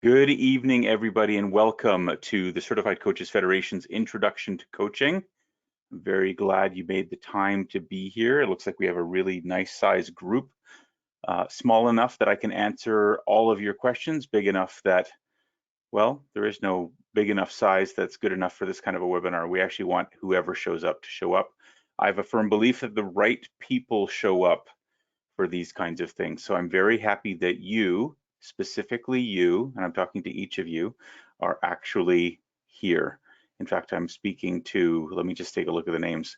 Good evening, everybody, and welcome to the Certified Coaches Federation's Introduction to Coaching. I'm very glad you made the time to be here. It looks like we have a really nice sized group, small enough that I can answer all of your questions, big enough that, well, there is no big enough size that's good enough for this kind of a webinar. We actually want whoever shows up to show up. I have a firm belief that the right people show up for these kinds of things. So I'm very happy that you, specifically you, and I'm talking to each of you, are actually here. In fact, I'm speaking to, let me just take a look at the names,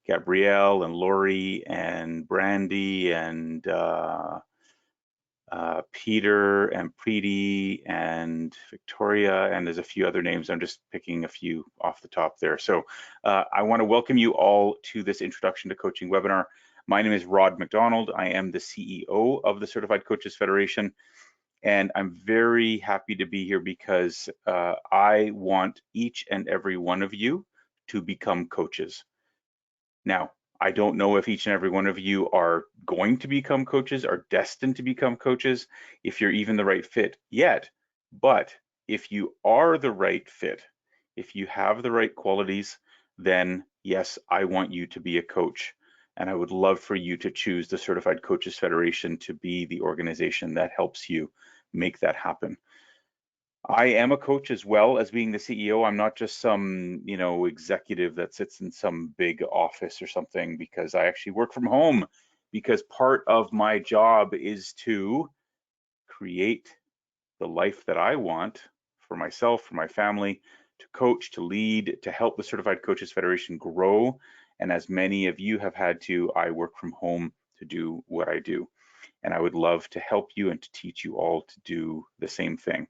Gabrielle and Lori and Brandy and Peter and Preeti and Victoria, and there's a few other names. I'm just picking a few off the top there. So I want to welcome you all to this Introduction to Coaching webinar. My name is Rod Macdonald. I am the CEO of the Certified Coaches Federation, and I'm very happy to be here because I want each and every one of you to become coaches. Now, I don't know if each and every one of you are going to become coaches, are destined to become coaches, if you're even the right fit yet, but if you are the right fit, if you have the right qualities, then yes, I want you to be a coach. And I would love for you to choose the Certified Coaches Federation to be the organization that helps you make that happen. I am a coach as well as being the CEO. I'm not just some, executive that sits in some big office or something, because I actually work from home, because part of my job is to create the life that I want for myself, for my family, to coach, to lead, to help the Certified Coaches Federation grow. And as many of you have had to, I work from home to do what I do. And I would love to help you and to teach you all to do the same thing.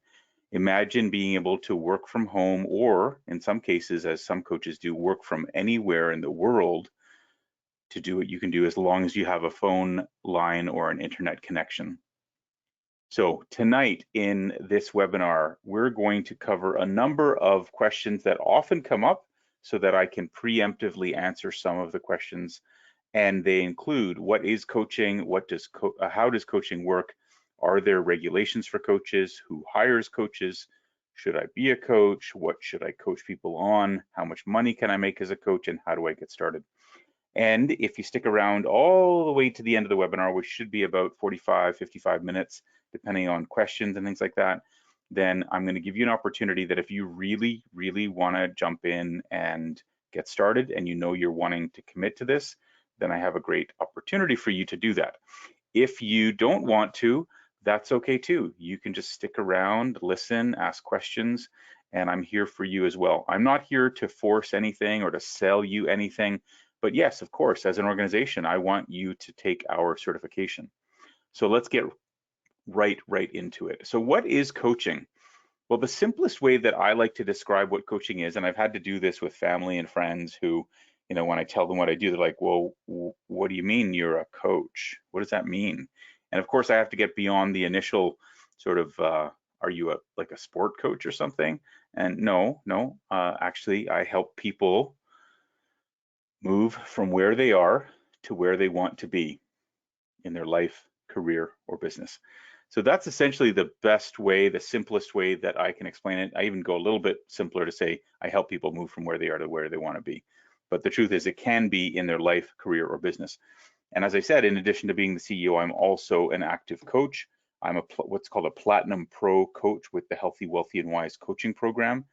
Imagine being able to work from home, or in some cases, as some coaches do, work from anywhere in the world to do what you can do as long as you have a phone line or an internet connection. So tonight in this webinar, we're going to cover a number of questions that often come up so that I can preemptively answer some of the questions. And they include, what is coaching? How does coaching work? Are there regulations for coaches? Who hires coaches? Should I be a coach? What should I coach people on? How much money can I make as a coach? And how do I get started? And if you stick around all the way to the end of the webinar, which should be about 45, 55 minutes, depending on questions and things like that, then I'm going to give you an opportunity that if you really, really want to jump in and get started and you know you're wanting to commit to this, then I have a great opportunity for you to do that. If you don't want to, that's okay too. You can just stick around, listen, ask questions, and I'm here for you as well. I'm not here to force anything or to sell you anything, but yes, of course, as an organization, I want you to take our certification. So let's get right into it. So what is coaching? Well, the simplest way that I like to describe what coaching is, and I've had to do this with family and friends who, when I tell them what I do, they're like, well, what do you mean you're a coach? What does that mean? And of course, I have to get beyond the initial sort of, are you like a sport coach or something? And no, actually, I help people move from where they are to where they want to be in their life, career, or business. So that's essentially the best way, the simplest way that I can explain it. I even go a little bit simpler to say I help people move from where they are to where they want to be. But the truth is, it can be in their life, career, or business. And as I said, in addition to being the CEO, I'm also an active coach. I'm what's called a Platinum Pro coach with the Healthy, Wealthy, and Wise coaching program.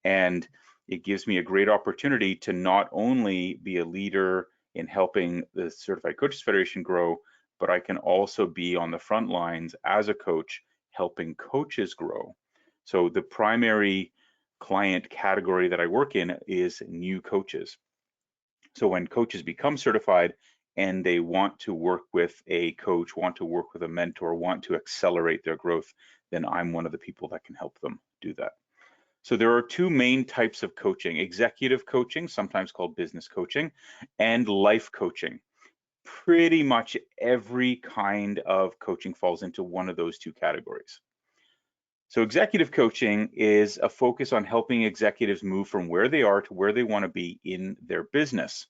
And it gives me a great opportunity to not only be a leader in helping the Certified Coaches Federation grow, but I can also be on the front lines as a coach helping coaches grow. So the primary client category that I work in is new coaches. So when coaches become certified and they want to work with a coach, want to work with a mentor, want to accelerate their growth, then I'm one of the people that can help them do that. So there are two main types of coaching: executive coaching, sometimes called business coaching, and life coaching. Pretty much every kind of coaching falls into one of those two categories. So executive coaching is a focus on helping executives move from where they are to where they want to be in their business.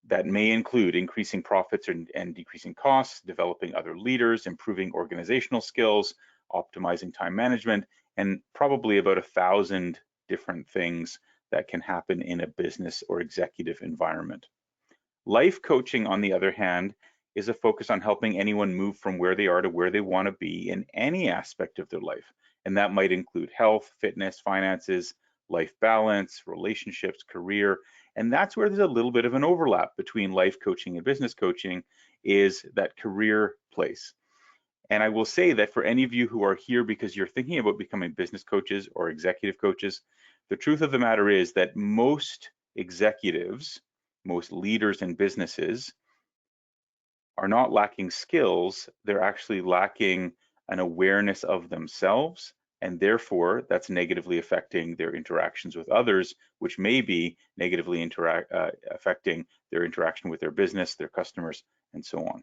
That may include increasing profits and decreasing costs, developing other leaders, improving organizational skills, optimizing time management, and probably about 1,000 different things that can happen in a business or executive environment. Life coaching, on the other hand, is a focus on helping anyone move from where they are to where they want to be in any aspect of their life. And that might include health, fitness, finances, life balance, relationships, career. And that's where there's a little bit of an overlap between life coaching and business coaching, is that career place. And I will say that for any of you who are here because you're thinking about becoming business coaches or executive coaches, the truth of the matter is that most executives, most leaders in businesses are not lacking skills, they're actually lacking an awareness of themselves, and therefore that's negatively affecting their interactions with others, which may be negatively affecting their interaction with their business, their customers, and so on.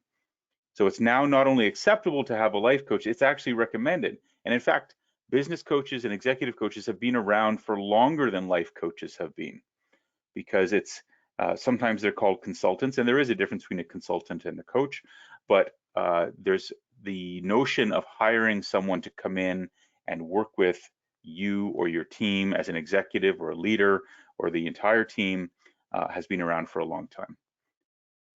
So it's now not only acceptable to have a life coach, it's actually recommended. And in fact, business coaches and executive coaches have been around for longer than life coaches have been, because it's sometimes they're called consultants, and there is a difference between a consultant and a coach, but there's the notion of hiring someone to come in and work with you or your team as an executive or a leader or the entire team has been around for a long time.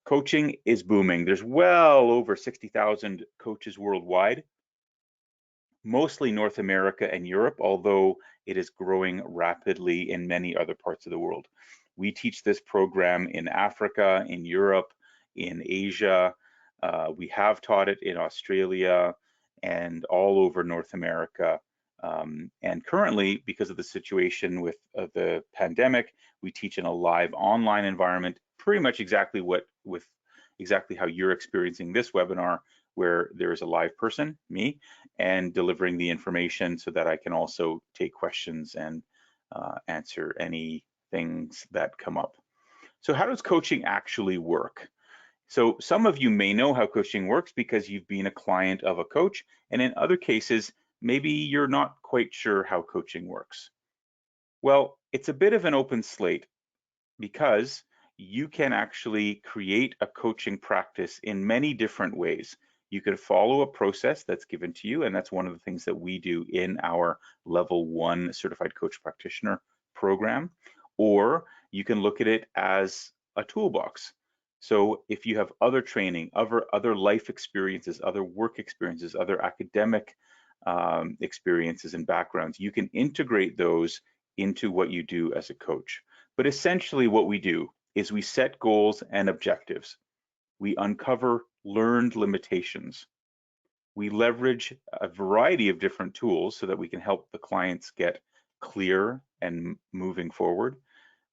Coaching is booming. There's well over 60,000 coaches worldwide, mostly North America and Europe, although it is growing rapidly in many other parts of the world. We teach this program in Africa, in Europe, in Asia. We have taught it in Australia and all over North America. And currently, because of the situation with the pandemic, we teach in a live online environment, pretty much exactly how you're experiencing this webinar, where there is a live person, me, and delivering the information so that I can also take questions and answer any things that come up. So how does coaching actually work? So some of you may know how coaching works because you've been a client of a coach, and in other cases, maybe you're not quite sure how coaching works. Well, it's a bit of an open slate because you can actually create a coaching practice in many different ways. You can follow a process that's given to you, and that's one of the things that we do in our Level 1 Certified Coach Practitioner program, or you can look at it as a toolbox. So if you have other training, other life experiences, other work experiences, other academic experiences and backgrounds, you can integrate those into what you do as a coach. But essentially what we do is we set goals and objectives. We uncover learned limitations. We leverage a variety of different tools so that we can help the clients get clear and moving forward.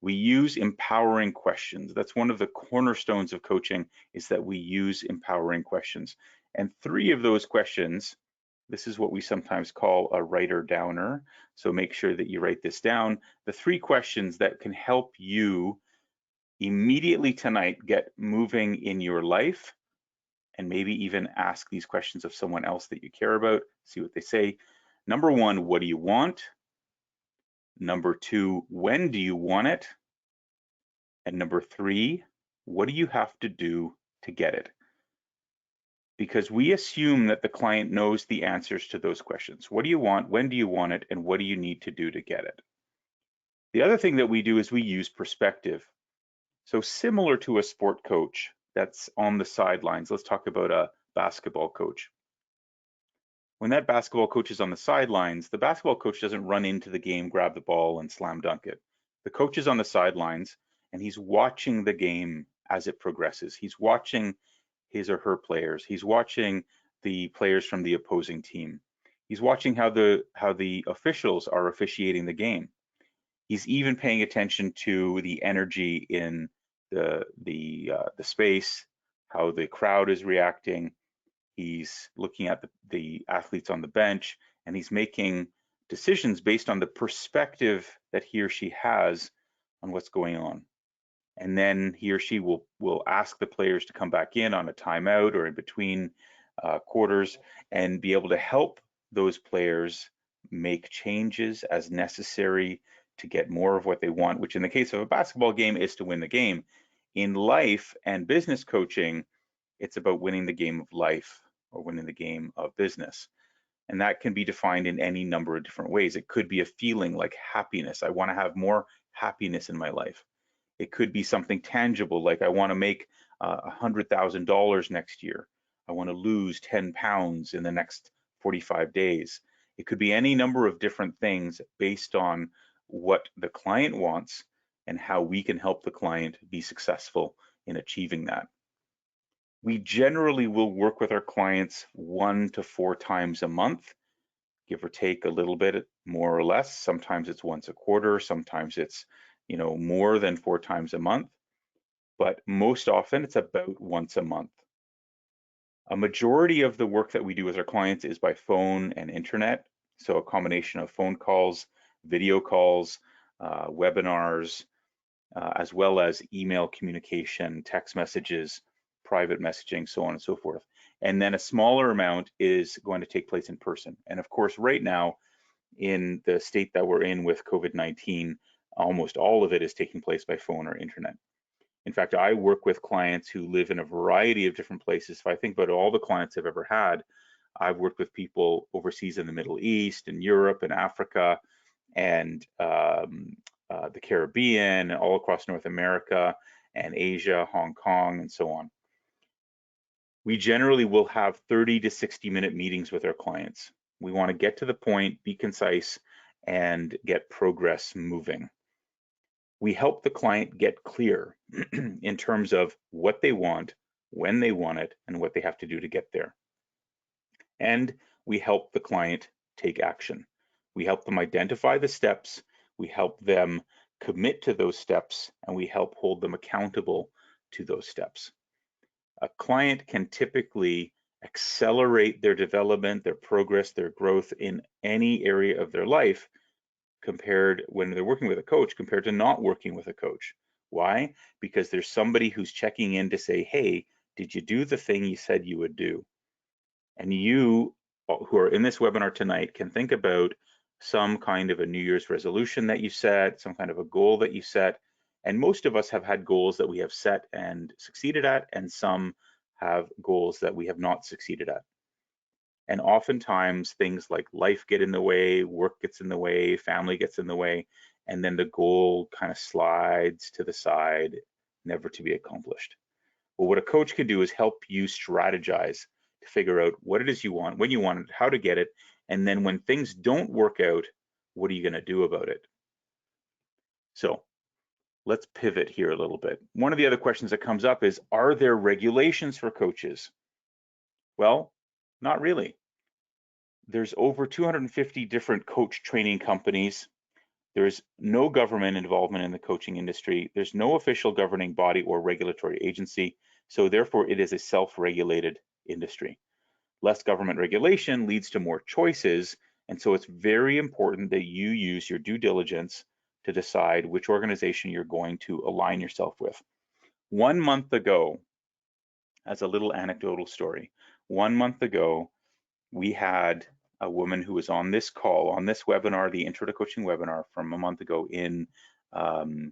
We use empowering questions. That's one of the cornerstones of coaching, is that we use empowering questions. And 3 of those questions, this is what we sometimes call a writer-downer. So make sure that you write this down. The 3 questions that can help you immediately tonight get moving in your life, and maybe even ask these questions of someone else that you care about, see what they say. Number 1, what do you want? Number 2, when do you want it? And number 3, what do you have to do to get it? Because we assume that the client knows the answers to those questions. What do you want? When do you want it? And what do you need to do to get it? The other thing that we do is we use perspective. So similar to a sport coach that's on the sidelines, let's talk about a basketball coach. When that basketball coach is on the sidelines, the basketball coach doesn't run into the game, grab the ball, and slam dunk it. The coach is on the sidelines, and he's watching the game as it progresses. He's watching his or her players. He's watching the players from the opposing team. He's watching how the officials are officiating the game. He's even paying attention to the energy in the space, how the crowd is reacting. He's looking at the athletes on the bench, and he's making decisions based on the perspective that he or she has on what's going on. And then he or she will ask the players to come back in on a timeout or in between quarters, and be able to help those players make changes as necessary to get more of what they want, which in the case of a basketball game is to win the game. In life and business coaching, it's about winning the game of life or winning the game of business. And that can be defined in any number of different ways. It could be a feeling like happiness. I want to have more happiness in my life. It could be something tangible, like I want to make $100,000 next year. I want to lose 10 pounds in the next 45 days. It could be any number of different things based on what the client wants and how we can help the client be successful in achieving that. We generally will work with our clients 1 to 4 times a month, give or take a little bit more or less. Sometimes it's once a quarter, sometimes it's more than 4 times a month, but most often it's about once a month. A majority of the work that we do with our clients is by phone and internet, so a combination of phone calls, video calls, webinars, as well as email communication, text messages, private messaging, so on and so forth. And then a smaller amount is going to take place in person. And of course, right now, in the state that we're in with COVID-19, almost all of it is taking place by phone or internet. In fact, I work with clients who live in a variety of different places. If I think about all the clients I've ever had, I've worked with people overseas in the Middle East and Europe and Africa and the Caribbean, all across North America and Asia, Hong Kong, and so on. We generally will have 30 to 60-minute meetings with our clients. We want to get to the point, be concise, and get progress moving. We help the client get clear in terms of what they want, when they want it, and what they have to do to get there. And we help the client take action. We help them identify the steps, we help them commit to those steps, and we help hold them accountable to those steps. A client can typically accelerate their development, their progress, their growth in any area of their life compared when they're working with a coach compared to not working with a coach. Why? Because there's somebody who's checking in to say, hey, did you do the thing you said you would do? And you who are in this webinar tonight can think about some kind of a New Year's resolution that you set, some kind of a goal that you set. And most of us have had goals that we have set and succeeded at, and some have goals that we have not succeeded at. And oftentimes things like life get in the way, work gets in the way, family gets in the way, and then the goal kind of slides to the side, never to be accomplished. Well, what a coach can do is help you strategize to figure out what it is you want, when you want it, how to get it, and then when things don't work out, what are you going to do about it? So let's pivot here a little bit. One of the other questions that comes up is, are there regulations for coaches? Well, not really. There's over 250 different coach training companies. There's no government involvement in the coaching industry. There's no official governing body or regulatory agency. So therefore, it is a self-regulated industry. Less government regulation leads to more choices. And so it's very important that you use your due diligence to decide which organization you're going to align yourself with. 1 month ago, as a little anecdotal story, 1 month ago, we had a woman who was on this call, on this webinar, the Intro to Coaching webinar from a month ago in, in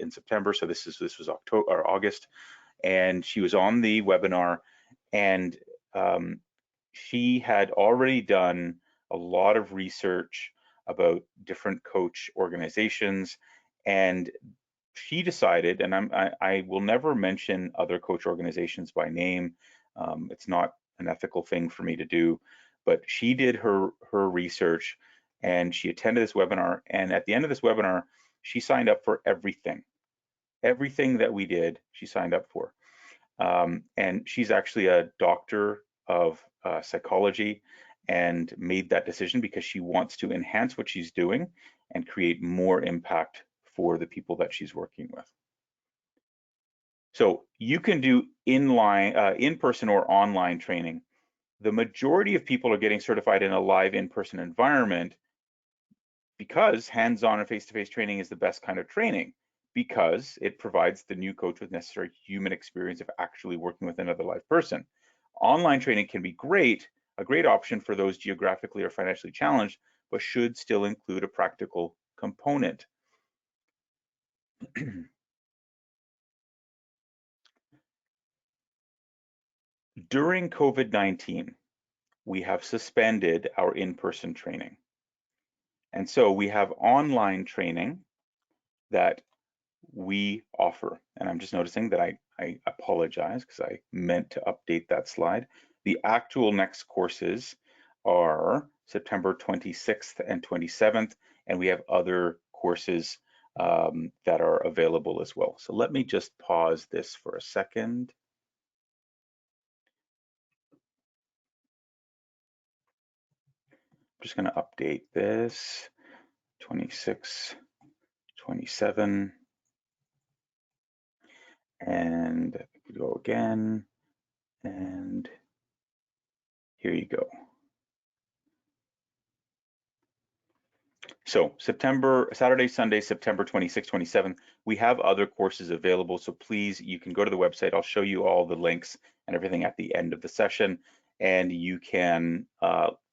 September. So this was October or August, and she was on the webinar, and she had already done a lot of research about different coach organizations, and she decided, and I will never mention other coach organizations by name. It's not an ethical thing for me to do, but she did her research and she attended this webinar. And at the end of this webinar, she signed up for everything that we did. She signed up for, and she's actually a doctor of psychology, and made that decision because she wants to enhance what she's doing and create more impact for the people that she's working with. So you can do in-person or online training. The majority of people are getting certified in a live in-person environment because hands-on and face-to-face training is the best kind of training, because it provides the new coach with necessary human experience of actually working with another live person. Online training can be great, a great option for those geographically or financially challenged, but should still include a practical component. During COVID-19, we have suspended our in-person training. And so we have online training that we offer. And I'm just noticing that I apologize because I meant to update that slide. The actual next courses are September 26th and 27th, and we have other courses that are available as well. So let me just pause this for a second. I'm just going to update this, 26, 27, and go again, and here you go. So Saturday, Sunday, September 26th, 27th, we have other courses available. So please, you can go to the website. I'll show you all the links and everything at the end of the session, and you can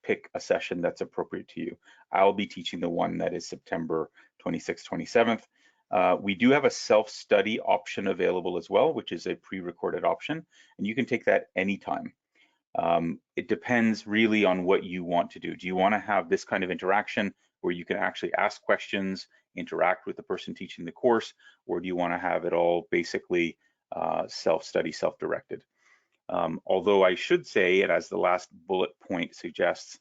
pick a session that's appropriate to you. I'll be teaching the one that is September 26th, 27th. We do have a self-study option available as well, which is a pre-recorded option, and you can take that anytime. It depends really on what you want to do. Do you want to have this kind of interaction where you can actually ask questions, interact with the person teaching the course, or do you want to have it all basically self-study, self-directed? Although I should say, and as the last bullet point suggests,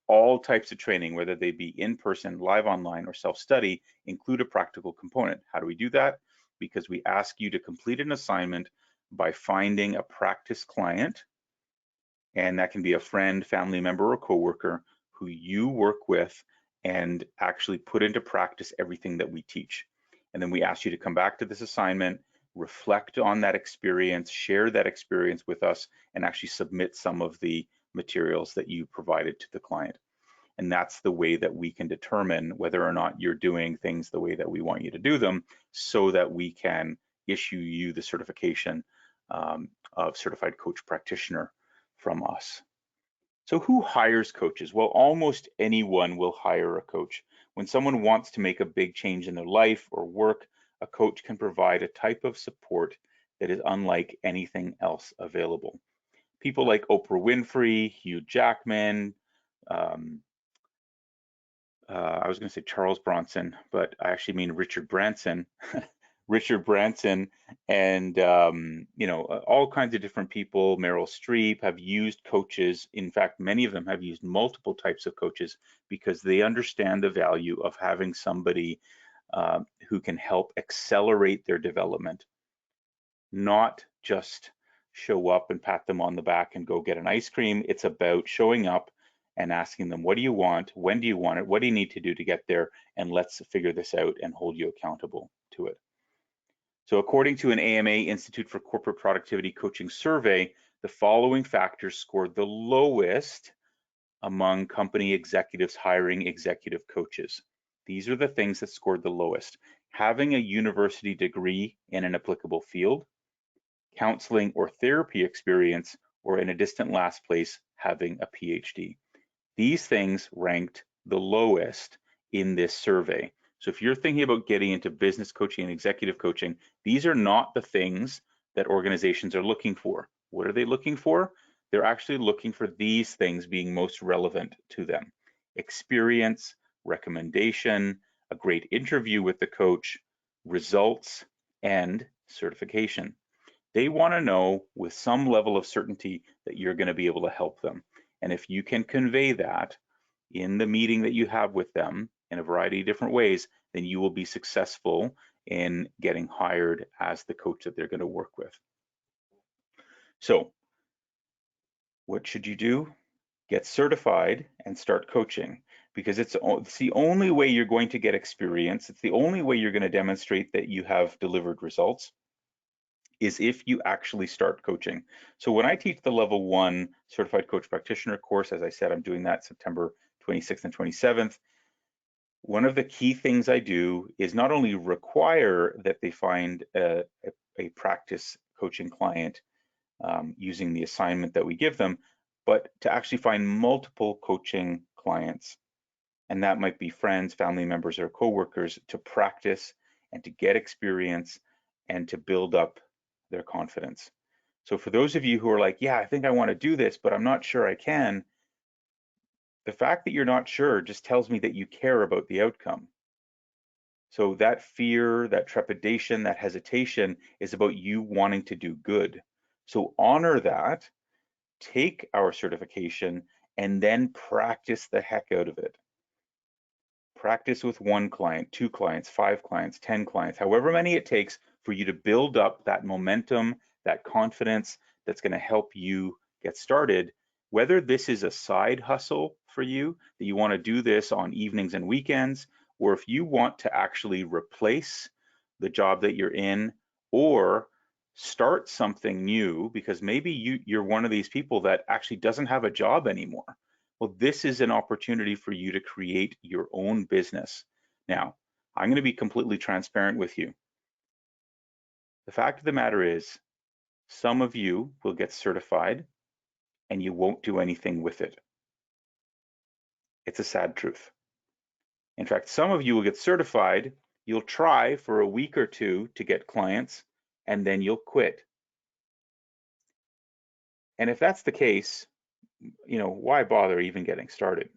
all types of training, whether they be in person, live online, or self-study, include a practical component. How do we do that? Because we ask you to complete an assignment by finding a practice client, and that can be a friend, family member, or coworker who you work with and actually put into practice everything that we teach. And then we ask you to come back to this assignment, reflect on that experience, share that experience with us, and actually submit some of the materials that you provided to the client. And that's the way that we can determine whether or not you're doing things the way that we want you to do them, so that we can issue you the certification of Certified Coach Practitioner from us. So who hires coaches? Well, almost anyone will hire a coach. When someone wants to make a big change in their life or work, a coach can provide a type of support that is unlike anything else available. People like Oprah Winfrey, Hugh Jackman, I was going to say Charles Bronson, but I actually mean Richard Branson. Richard Branson and all kinds of different people. Meryl Streep have used coaches. In fact, many of them have used multiple types of coaches because they understand the value of having somebody who can help accelerate their development, not just show up and pat them on the back and go get an ice cream. It's about showing up and asking them, what do you want? When do you want it? What do you need to do to get there? And let's figure this out and hold you accountable to it. So according to an AMA Institute for Corporate Productivity Coaching survey, the following factors scored the lowest among company executives hiring executive coaches. These are the things that scored the lowest: having a university degree in an applicable field, counseling or therapy experience, or in a distant last place, having a PhD. These things ranked the lowest in this survey. So if you're thinking about getting into business coaching and executive coaching, these are not the things that organizations are looking for. What are they looking for? They're actually looking for these things being most relevant to them: experience, recommendation, a great interview with the coach, results, and certification. They want to know with some level of certainty that you're going to be able to help them. And if you can convey that in the meeting that you have with them in a variety of different ways, then you will be successful in getting hired as the coach that they're going to work with. So what should you do? Get certified and start coaching, because it's the only way you're going to get experience. It's the only way you're going to demonstrate that you have delivered results, is if you actually start coaching. So when I teach the level 1 Certified Coach Practitioner course, as I said, I'm doing that September 26th and 27th. One of the key things I do is not only require that they find a practice coaching client using the assignment that we give them, but to actually find multiple coaching clients. And that might be friends, family members, or coworkers, to practice and to get experience and to build up their confidence. So for those of you who are like, yeah, I think I want to do this, but I'm not sure I can, The fact that you're not sure just tells me that you care about the outcome. So that fear, that trepidation, that hesitation is about you wanting to do good. So honor that, take our certification, and then practice the heck out of it. Practice with 1 client, 2 clients, 5 clients, 10 clients, however many it takes for you to build up that momentum, that confidence that's going to help you get started. Whether this is a side hustle for you, that you want to do this on evenings and weekends, or if you want to actually replace the job that you're in or start something new, because maybe you're one of these people that actually doesn't have a job anymore. Well, this is an opportunity for you to create your own business. Now, I'm going to be completely transparent with you. The fact of the matter is, some of you will get certified and you won't do anything with it. It's a sad truth. In fact, some of you will get certified, you'll try for a week or 2 to get clients, and then you'll quit. And if that's the case, why bother even getting started?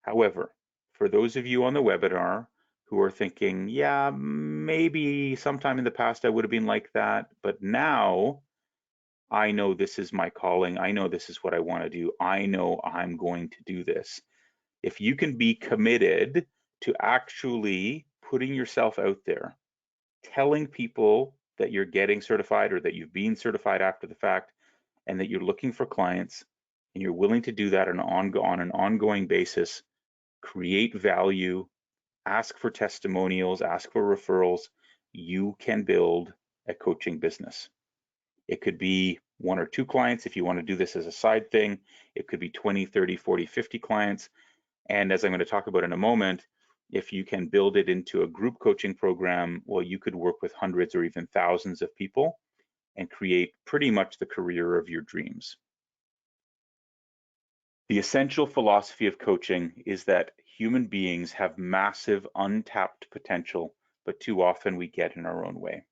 However, for those of you on the webinar who are thinking, yeah, maybe sometime in the past I would have been like that, but now I know this is my calling. I know this is what I want to do. I know I'm going to do this. If you can be committed to actually putting yourself out there, telling people that you're getting certified or that you've been certified after the fact, and that you're looking for clients, and you're willing to do that on an ongoing basis, create value, ask for testimonials, ask for referrals, you can build a coaching business. It could be 1 or 2 clients if you want to do this as a side thing. It could be 20, 30, 40, 50 clients. And as I'm going to talk about in a moment, if you can build it into a group coaching program, well, you could work with hundreds or even thousands of people and create pretty much the career of your dreams. The essential philosophy of coaching is that human beings have massive untapped potential, but too often we get in our own way.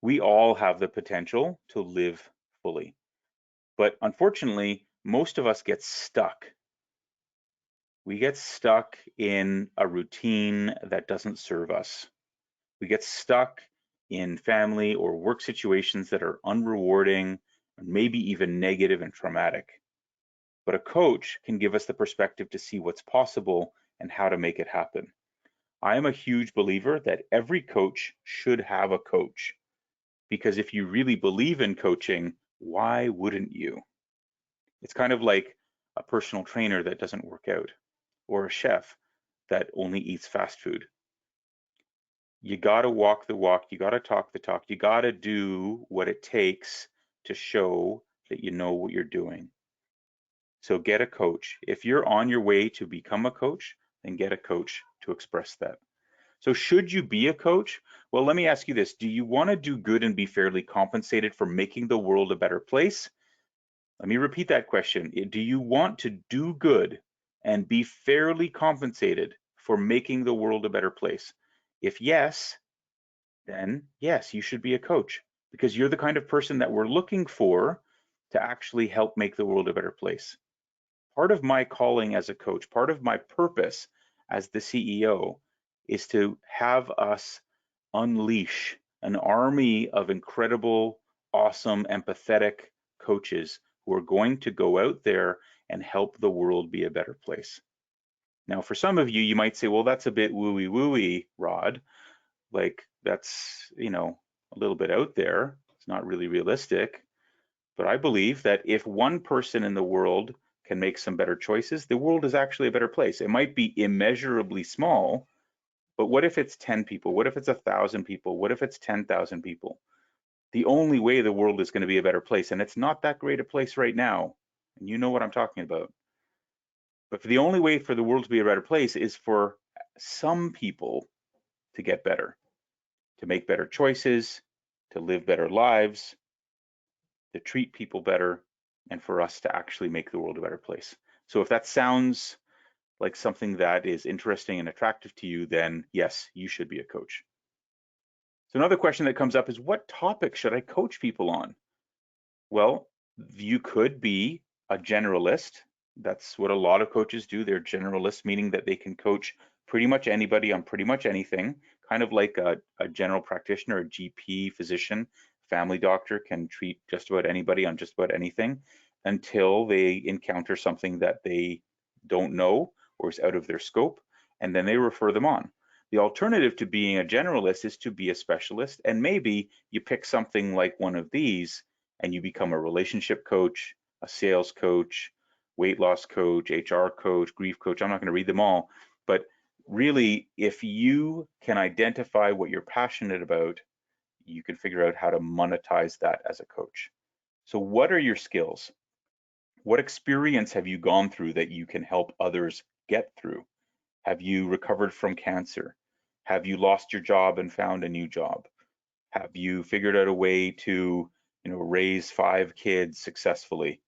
We all have the potential to live fully, but unfortunately, most of us get stuck. We get stuck in a routine that doesn't serve us. We get stuck in family or work situations that are unrewarding, maybe even negative and traumatic. But a coach can give us the perspective to see what's possible and how to make it happen. I am a huge believer that every coach should have a coach, because if you really believe in coaching, why wouldn't you? It's kind of like a personal trainer that doesn't work out, or a chef that only eats fast food. You got to walk the walk, you got to talk the talk, you got to do what it takes to show that you know what you're doing. So get a coach. If you're on your way to become a coach, then get a coach to express that. So should you be a coach? Well, let me ask you this. Do you want to do good and be fairly compensated for making the world a better place? Let me repeat that question. Do you want to do good and be fairly compensated for making the world a better place? If yes, then yes, you should be a coach, because you're the kind of person that we're looking for to actually help make the world a better place. Part of my calling as a coach, part of my purpose as the CEO, is to have us unleash an army of incredible, awesome, empathetic coaches who are going to go out there and help the world be a better place. Now, for some of you, you might say, well, that's a bit wooey, Rod. Like, that's, a little bit out there. It's not really realistic. But I believe that if one person in the world can make some better choices, the world is actually a better place. It might be immeasurably small, but what if it's 10 people? What if it's 1,000 people? What if it's 10,000 people? The only way the world is going to be a better place, and it's not that great a place right now, and you know what I'm talking about. But the only way for the world to be a better place is for some people to get better, to make better choices, to live better lives, to treat people better, and for us to actually make the world a better place. So if that sounds like something that is interesting and attractive to you, then yes, you should be a coach. So another question that comes up is, what topic should I coach people on? Well, you could be a generalist That's what a lot of coaches do. They're generalists, meaning that they can coach pretty much anybody on pretty much anything, kind of like a general practitioner, a GP, physician, family doctor can treat just about anybody on just about anything until they encounter something that they don't know or is out of their scope, and then they refer them on. The alternative to being a generalist is to be a specialist, and maybe you pick something like one of these and you become a relationship coach, a sales coach, weight loss coach, HR coach, grief coach. I'm not going to read them all, but really, if you can identify what you're passionate about, you can figure out how to monetize that as a coach. So what are your skills? What experience have you gone through that you can help others get through? Have you recovered from cancer? Have you lost your job and found a new job? Have you figured out a way to, raise 5 kids successfully?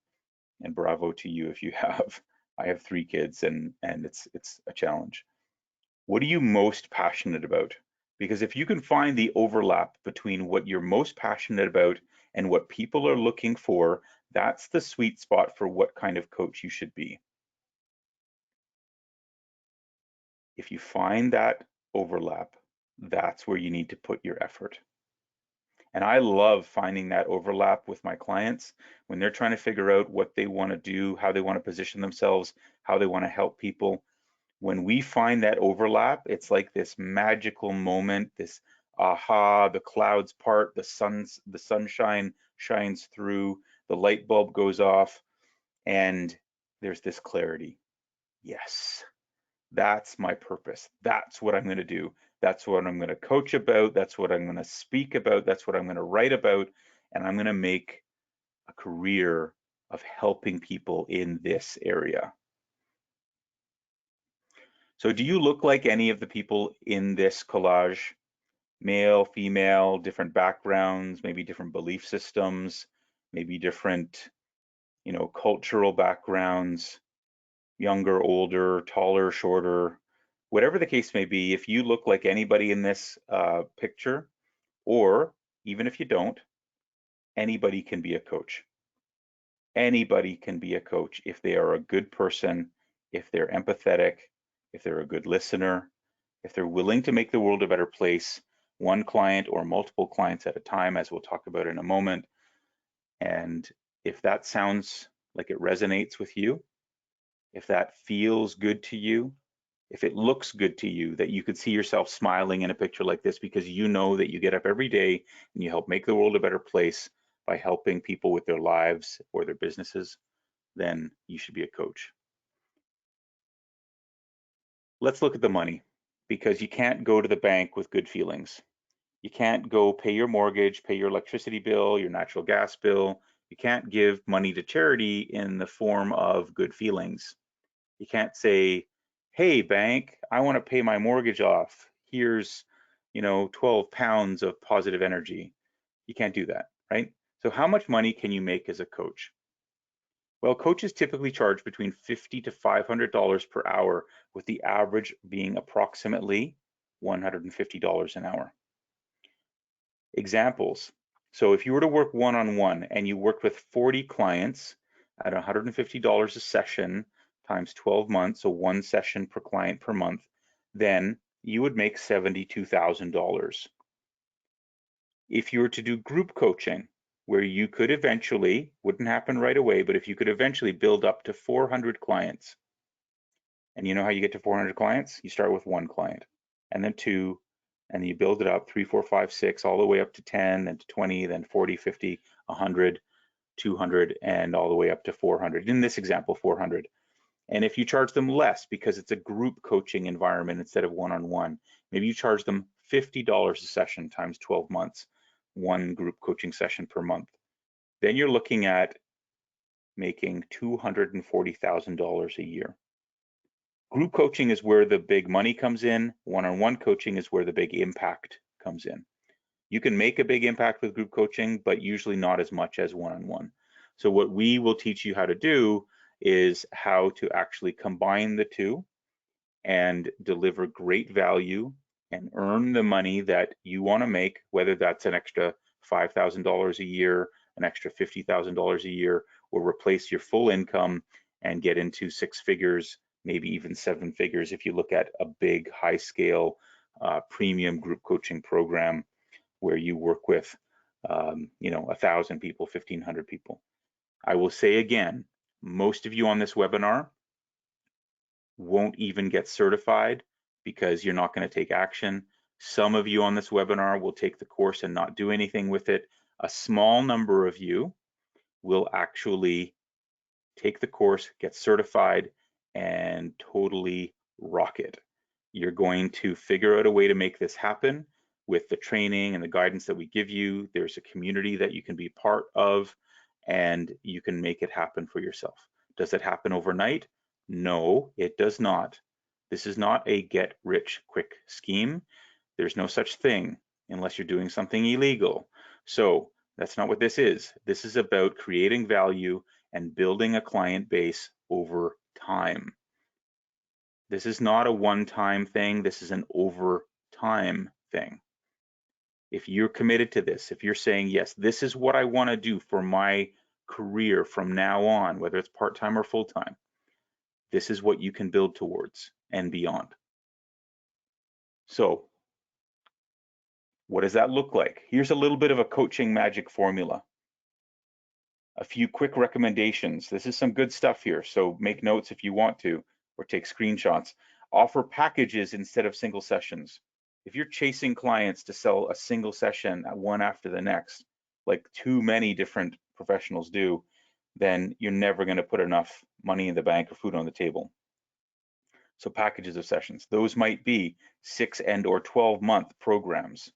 And bravo to you if you have. I have 3 kids, and it's a challenge. What are you most passionate about? Because if you can find the overlap between what you're most passionate about and what people are looking for, that's the sweet spot for what kind of coach you should be. If you find that overlap, that's where you need to put your effort. And I love finding that overlap with my clients when they're trying to figure out what they want to do, how they want to position themselves, how they want to help people. When we find that overlap, it's like this magical moment, this aha, the clouds part, the sunshine shines through, the light bulb goes off, and there's this clarity. Yes, that's my purpose. That's what I'm going to do. That's what I'm going to coach about. That's what I'm going to speak about. That's what I'm going to write about. And I'm going to make a career of helping people in this area. So do you look like any of the people in this collage? Male, female, different backgrounds, maybe different belief systems, maybe different, cultural backgrounds, younger, older, taller, shorter, whatever the case may be. If you look like anybody in this picture, or even if you don't, anybody can be a coach. Anybody can be a coach if they are a good person, if they're empathetic, if they're a good listener, if they're willing to make the world a better place, one client or multiple clients at a time, as we'll talk about in a moment. And if that sounds like it resonates with you, if that feels good to you, if it looks good to you, that you could see yourself smiling in a picture like this because you know that you get up every day and you help make the world a better place by helping people with their lives or their businesses, then you should be a coach. Let's look at the money, because you can't go to the bank with good feelings. You can't go pay your mortgage, pay your electricity bill, your natural gas bill. You can't give money to charity in the form of good feelings. You can't say, hey, bank, I want to pay my mortgage off. Here's, 12 pounds of positive energy. You can't do that, right? So how much money can you make as a coach? Well, coaches typically charge between $50 to $500 per hour, with the average being approximately $150 an hour. Examples. So if you were to work one-on-one and you worked with 40 clients at $150 a session times 12 months, so one session per client per month, then you would make $72,000. If you were to do group coaching, where you could eventually, wouldn't happen right away, but if you could eventually build up to 400 clients, and you know how you get to 400 clients? You start with 1 client, and then 2, and then you build it up 3, 4, 5, 6, all the way up to 10, then to 20, then 40, 50, 100, 200, and all the way up to 400. In this example, 400. And if you charge them less because it's a group coaching environment instead of one-on-one, maybe you charge them $50 a session times 12 months, one group coaching session per month. Then you're looking at making $240,000 a year. Group coaching is where the big money comes in. One-on-one coaching is where the big impact comes in. You can make a big impact with group coaching, but usually not as much as one-on-one. So what we will teach you how to do is how to actually combine the two and deliver great value and earn the money that you want to make, whether that's an extra $5,000 a year, an extra $50,000 a year, or replace your full income and get into 6 figures, maybe even 7 figures if you look at a big, high scale premium group coaching program where you work with, 1,000 people, 1,500 people. I will say again, most of you on this webinar won't even get certified because you're not going to take action. Some of you on this webinar will take the course and not do anything with it. A small number of you will actually take the course, get certified, and totally rock it. You're going to figure out a way to make this happen with the training and the guidance that we give you. There's a community that you can be part of, and you can make it happen for yourself. Does it happen overnight? No, it does not. This is not a get rich quick scheme. There's no such thing unless you're doing something illegal. So that's not what this is. This is about creating value and building a client base over time. This is not a one-time thing. This is an over time thing. If you're committed to this, if you're saying, yes, this is what I want to do for my career from now on, whether it's part-time or full-time, this is what you can build towards and beyond. So what does that look like? Here's a little bit of a coaching magic formula. A few quick recommendations. This is some good stuff here, so make notes if you want to, or take screenshots. Offer packages instead of single sessions. If you're chasing clients to sell a single session one after the next, like too many different professionals do, then you're never going to put enough money in the bank or food on the table. So packages of sessions, those might be 6 and or 12-month programs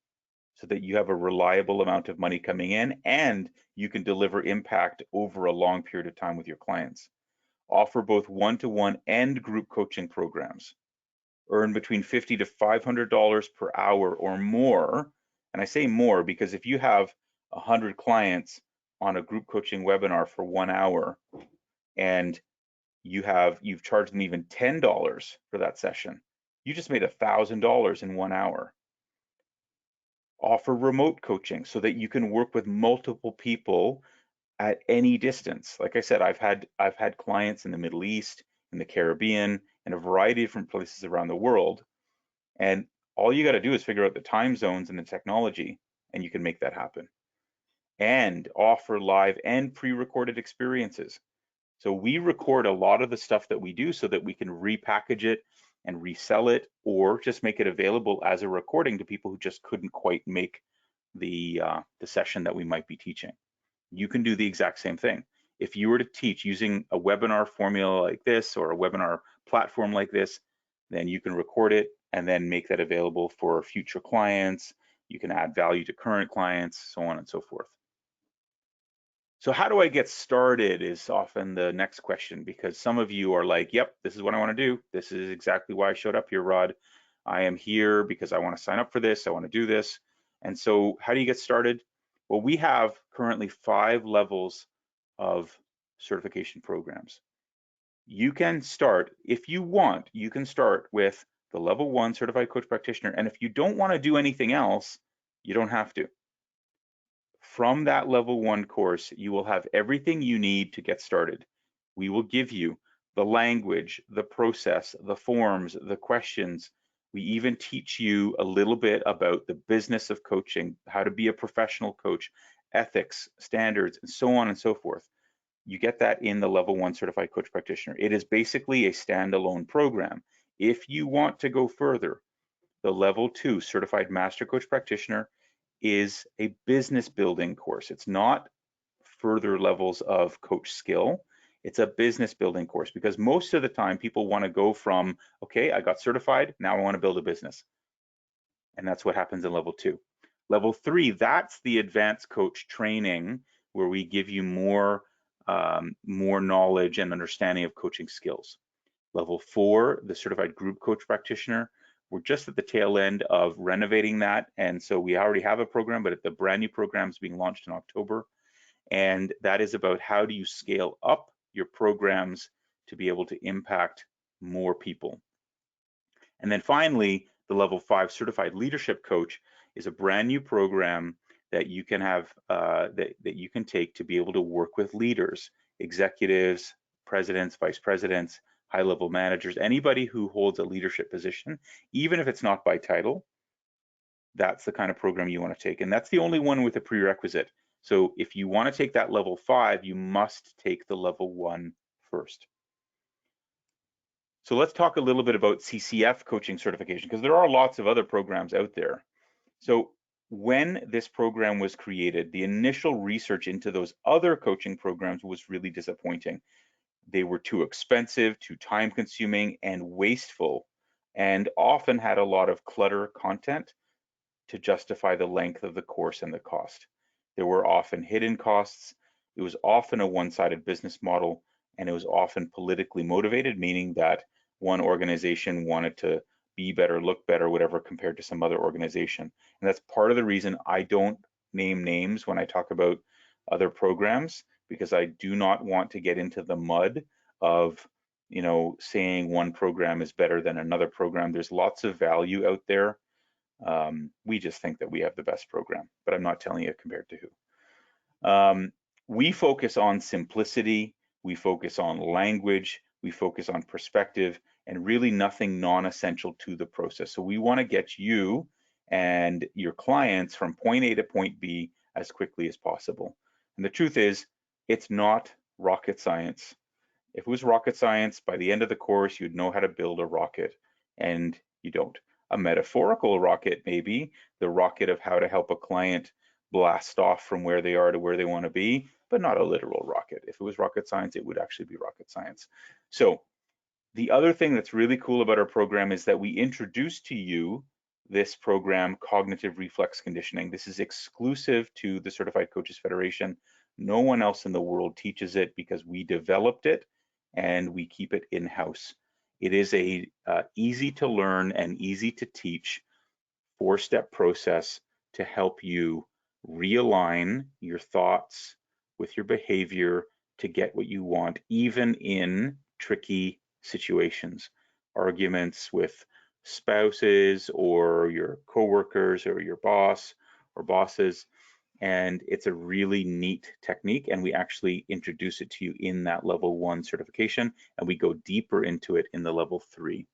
so that you have a reliable amount of money coming in and you can deliver impact over a long period of time with your clients. Offer both one-to-one and group coaching programs. Earn between $50 to $500 per hour or more. And I say more because if you have 100 clients on a group coaching webinar for 1 hour and you've charged them even $10 for that session, you just made $1,000 in 1 hour. Offer remote coaching so that you can work with multiple people at any distance. Like I said, I've had clients in the Middle East, in the Caribbean, and a variety of different places around the world. And all you got to do is figure out the time zones and the technology, and you can make that happen. And offer live and pre-recorded experiences. So we record a lot of the stuff that we do so that we can repackage it and resell it, or just make it available as a recording to people who just couldn't quite make the session that we might be teaching. You can do the exact same thing. If you were to teach using a webinar formula like this or a webinar platform like this, then you can record it and then make that available for future clients. You can add value to current clients, so on and so forth. So how do I get started is often the next question, because some of you are like, yep, this is what I want to do. This is exactly why I showed up here, Rod. I am here because I want to sign up for this. I want to do this. And so how do you get started? Well, we have currently 5 levels of certification programs. You can start, if you want, you can start with the level 1 certified coach practitioner. And if you don't want to do anything else, you don't have to. From that level 1 course, you will have everything you need to get started. We will give you the language, the process, the forms, the questions. We even teach you a little bit about the business of coaching, how to be a professional coach, ethics, standards, and so on and so forth. You get that in the level 1 certified coach practitioner. It is basically a standalone program. If you want to go further, the level 2 certified master coach practitioner is a business building course. It's not further levels of coach skill. It's a business building course, because most of the time people want to go from, okay, I got certified, now I want to build a business. And that's what happens in level 2. Level 3, that's the advanced coach training, where we give you more knowledge and understanding of coaching skills. Level 4, the certified group coach practitioner, we're just at the tail end of renovating that. And so we already have a program, but the brand new program is being launched in October. And that is about how do you scale up your programs to be able to impact more people. And then finally, the level 5 certified leadership coach is a brand new program that you can have, that you can take to be able to work with leaders, executives, presidents, vice presidents, high-level managers, anybody who holds a leadership position, even if it's not by title, that's the kind of program you want to take. And that's the only one with a prerequisite. So if you want to take that level 5, you must take the level 1 first. So let's talk a little bit about CCF coaching certification, because there are lots of other programs out there. So when this program was created, the initial research into those other coaching programs was really disappointing. They were too expensive, too time consuming, and wasteful, and often had a lot of clutter content to justify the length of the course and the cost. There were often hidden costs. It was often a one-sided business model, and it was often politically motivated, meaning that one organization wanted to be better, look better, whatever, compared to some other organization. And that's part of the reason I don't name names when I talk about other programs, because I do not want to get into the mud of, you know, saying one program is better than another program. There's lots of value out there. We just think that we have the best program, but I'm not telling you compared to who. We focus on simplicity, we focus on language, we focus on perspective, and really nothing non-essential to the process. So we want to get you and your clients from point A to point B as quickly as possible. And the truth is, it's not rocket science. If it was rocket science, by the end of the course, you'd know how to build a rocket, and you don't. A metaphorical rocket, maybe, the rocket of how to help a client blast off from where they are to where they want to be, but not a literal rocket. If it was rocket science, it would actually be rocket science. So the other thing that's really cool about our program is that we introduce to you this program, Cognitive Reflex Conditioning. This is exclusive to the Certified Coaches Federation. No one else in the world teaches it because we developed it and we keep it in-house. It is a easy to learn and easy to teach 4-step process to help you realign your thoughts with your behavior to get what you want, even in tricky situations, arguments with spouses or your coworkers or your boss or bosses. And it's a really neat technique, and we actually introduce it to you in that level 1 certification, and we go deeper into it in the level 3.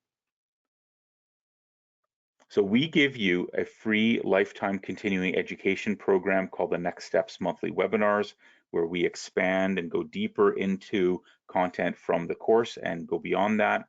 So we give you a free lifetime continuing education program called the Next Steps Monthly Webinars, where we expand and go deeper into content from the course and go beyond that.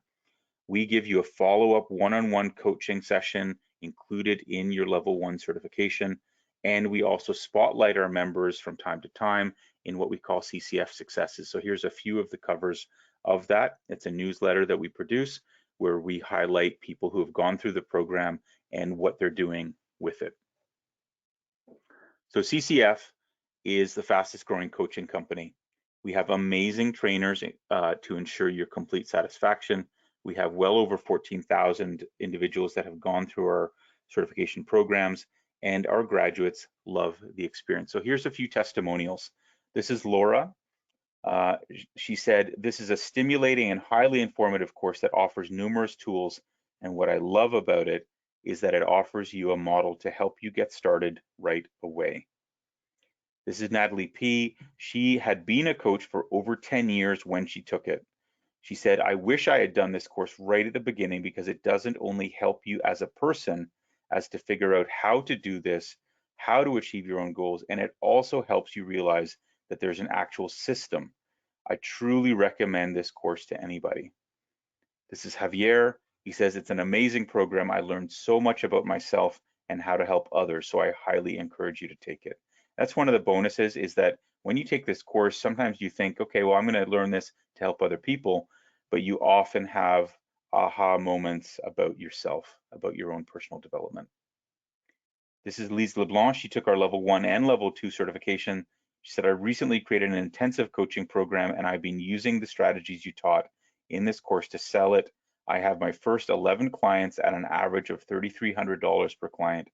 We give you a follow-up one-on-one coaching session included in your level 1 certification. And we also spotlight our members from time to time in what we call CCF successes. So here's a few of the covers of that. It's a newsletter that we produce where we highlight people who have gone through the program and what they're doing with it. So CCF is the fastest growing coaching company. We have amazing trainers to ensure your complete satisfaction. We have well over 14,000 individuals that have gone through our certification programs, and our graduates love the experience. So here's a few testimonials. This is Laura. She said, "This is a stimulating and highly informative course that offers numerous tools, and what I love about it is that it offers you a model to help you get started right away." This is Natalie P. She had been a coach for over 10 years when she took it. She said, "I wish I had done this course right at the beginning because it doesn't only help you as a person as to figure out how to do this, how to achieve your own goals, and it also helps you realize that there's an actual system. I truly recommend this course to anybody." This is Javier. He says, "It's an amazing program. I learned so much about myself and how to help others, so I highly encourage you to take it." That's one of the bonuses, is that when you take this course, sometimes you think, okay, well, I'm going to learn this to help other people, but you often have aha moments about yourself, about your own personal development. This is Lise LeBlanc. She took our level 1 and level 2 certification. She said, "I recently created an intensive coaching program and I've been using the strategies you taught in this course to sell it. I have my first 11 clients at an average of $3,300 per client.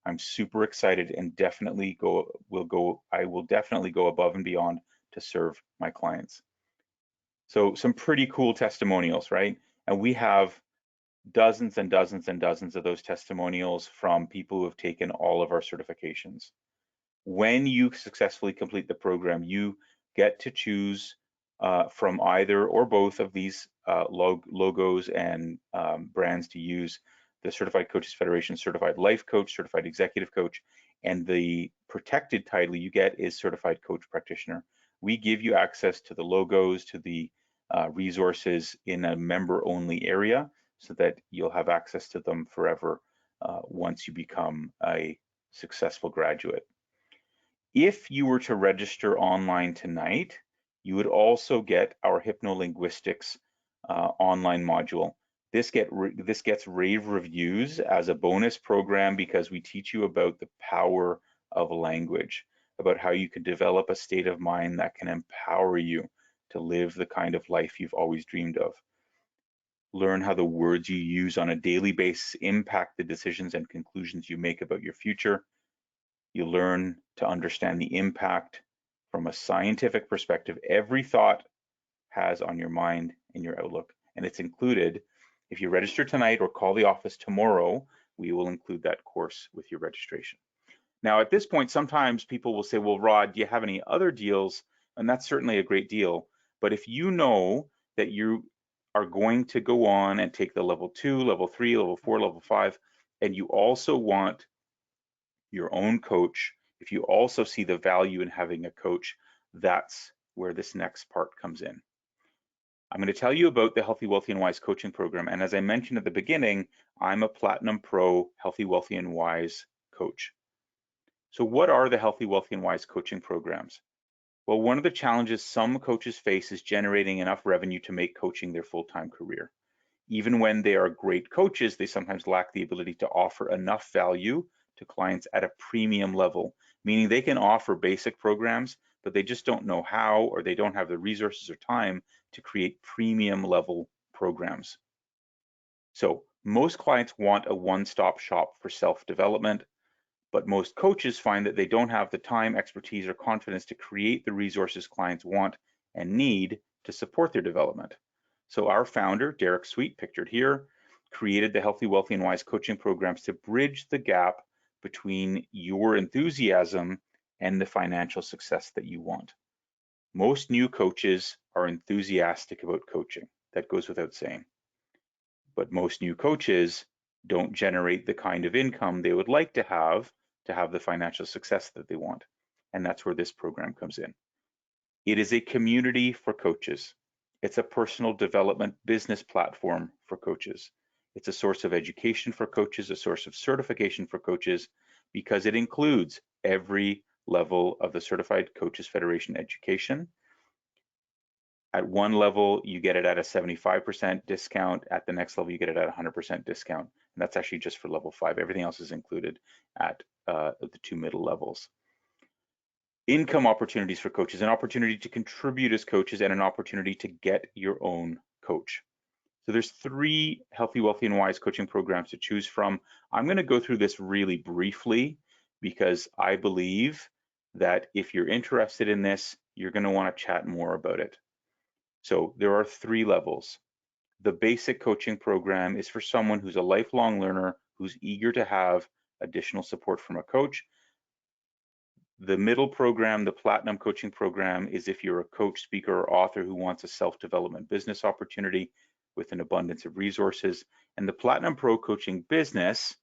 I'm super excited and I will definitely go above and beyond to serve my clients." So some pretty cool testimonials, right? And we have dozens and dozens and dozens of those testimonials from people who have taken all of our certifications. When you successfully complete the program, you get to choose from either or both of these logos and brands to use: the Certified Coaches Federation Certified Life Coach, Certified Executive Coach, and the protected title you get is Certified Coach Practitioner. We give you access to the logos, to the resources in a member-only area so that you'll have access to them forever once you become a successful graduate. If you were to register online tonight, you would also get our hypnolinguistics online module. This gets rave reviews as a bonus program because we teach you about the power of language, about how you can develop a state of mind that can empower you to live the kind of life you've always dreamed of. Learn how the words you use on a daily basis impact the decisions and conclusions you make about your future. You learn to understand the impact from a scientific perspective every thought has on your mind and your outlook. And it's included. If you register tonight or call the office tomorrow, we will include that course with your registration. Now, at this point, sometimes people will say, well, Rod, do you have any other deals? And that's certainly a great deal. But if you know that you are going to go on and take the level 2, level 3, level 4, level 5, and you also want your own coach, if you also see the value in having a coach, that's where this next part comes in. I'm going to tell you about the Healthy, Wealthy, and Wise coaching program. And as I mentioned at the beginning, I'm a Platinum Pro Healthy, Wealthy, and Wise coach. So what are the Healthy, Wealthy, and Wise coaching programs? Well, one of the challenges some coaches face is generating enough revenue to make coaching their full-time career. Even when they are great coaches, they sometimes lack the ability to offer enough value to clients at a premium level, meaning they can offer basic programs, but they just don't know how, or they don't have the resources or time to create premium level programs. So most clients want a one-stop shop for self-development, but most coaches find that they don't have the time, expertise, or confidence to create the resources clients want and need to support their development. So our founder, Derek Sweet, pictured here, created the Healthy, Wealthy, and Wise coaching programs to bridge the gap between your enthusiasm and the financial success that you want. Most new coaches are enthusiastic about coaching. That goes without saying. But most new coaches don't generate the kind of income they would like to have the financial success that they want. And that's where this program comes in. It is a community for coaches. It's a personal development business platform for coaches. It's a source of education for coaches, a source of certification for coaches, because it includes every level of the Certified Coaches Federation education. At one level, you get it at a 75% discount. At the next level, you get it at 100% discount. And that's actually just for level 5. Everything else is included at the 2 middle levels. Income opportunities for coaches, an opportunity to contribute as coaches, and an opportunity to get your own coach. So there's 3 Healthy, Wealthy, and Wise coaching programs to choose from. I'm going to go through this really briefly because I believe that if you're interested in this, you're going to want to chat more about it. So there are 3 levels. The basic coaching program is for someone who's a lifelong learner, who's eager to have additional support from a coach. The middle program, the Platinum coaching program, is if you're a coach, speaker, or author who wants a self-development business opportunity with an abundance of resources. And the Platinum Pro coaching business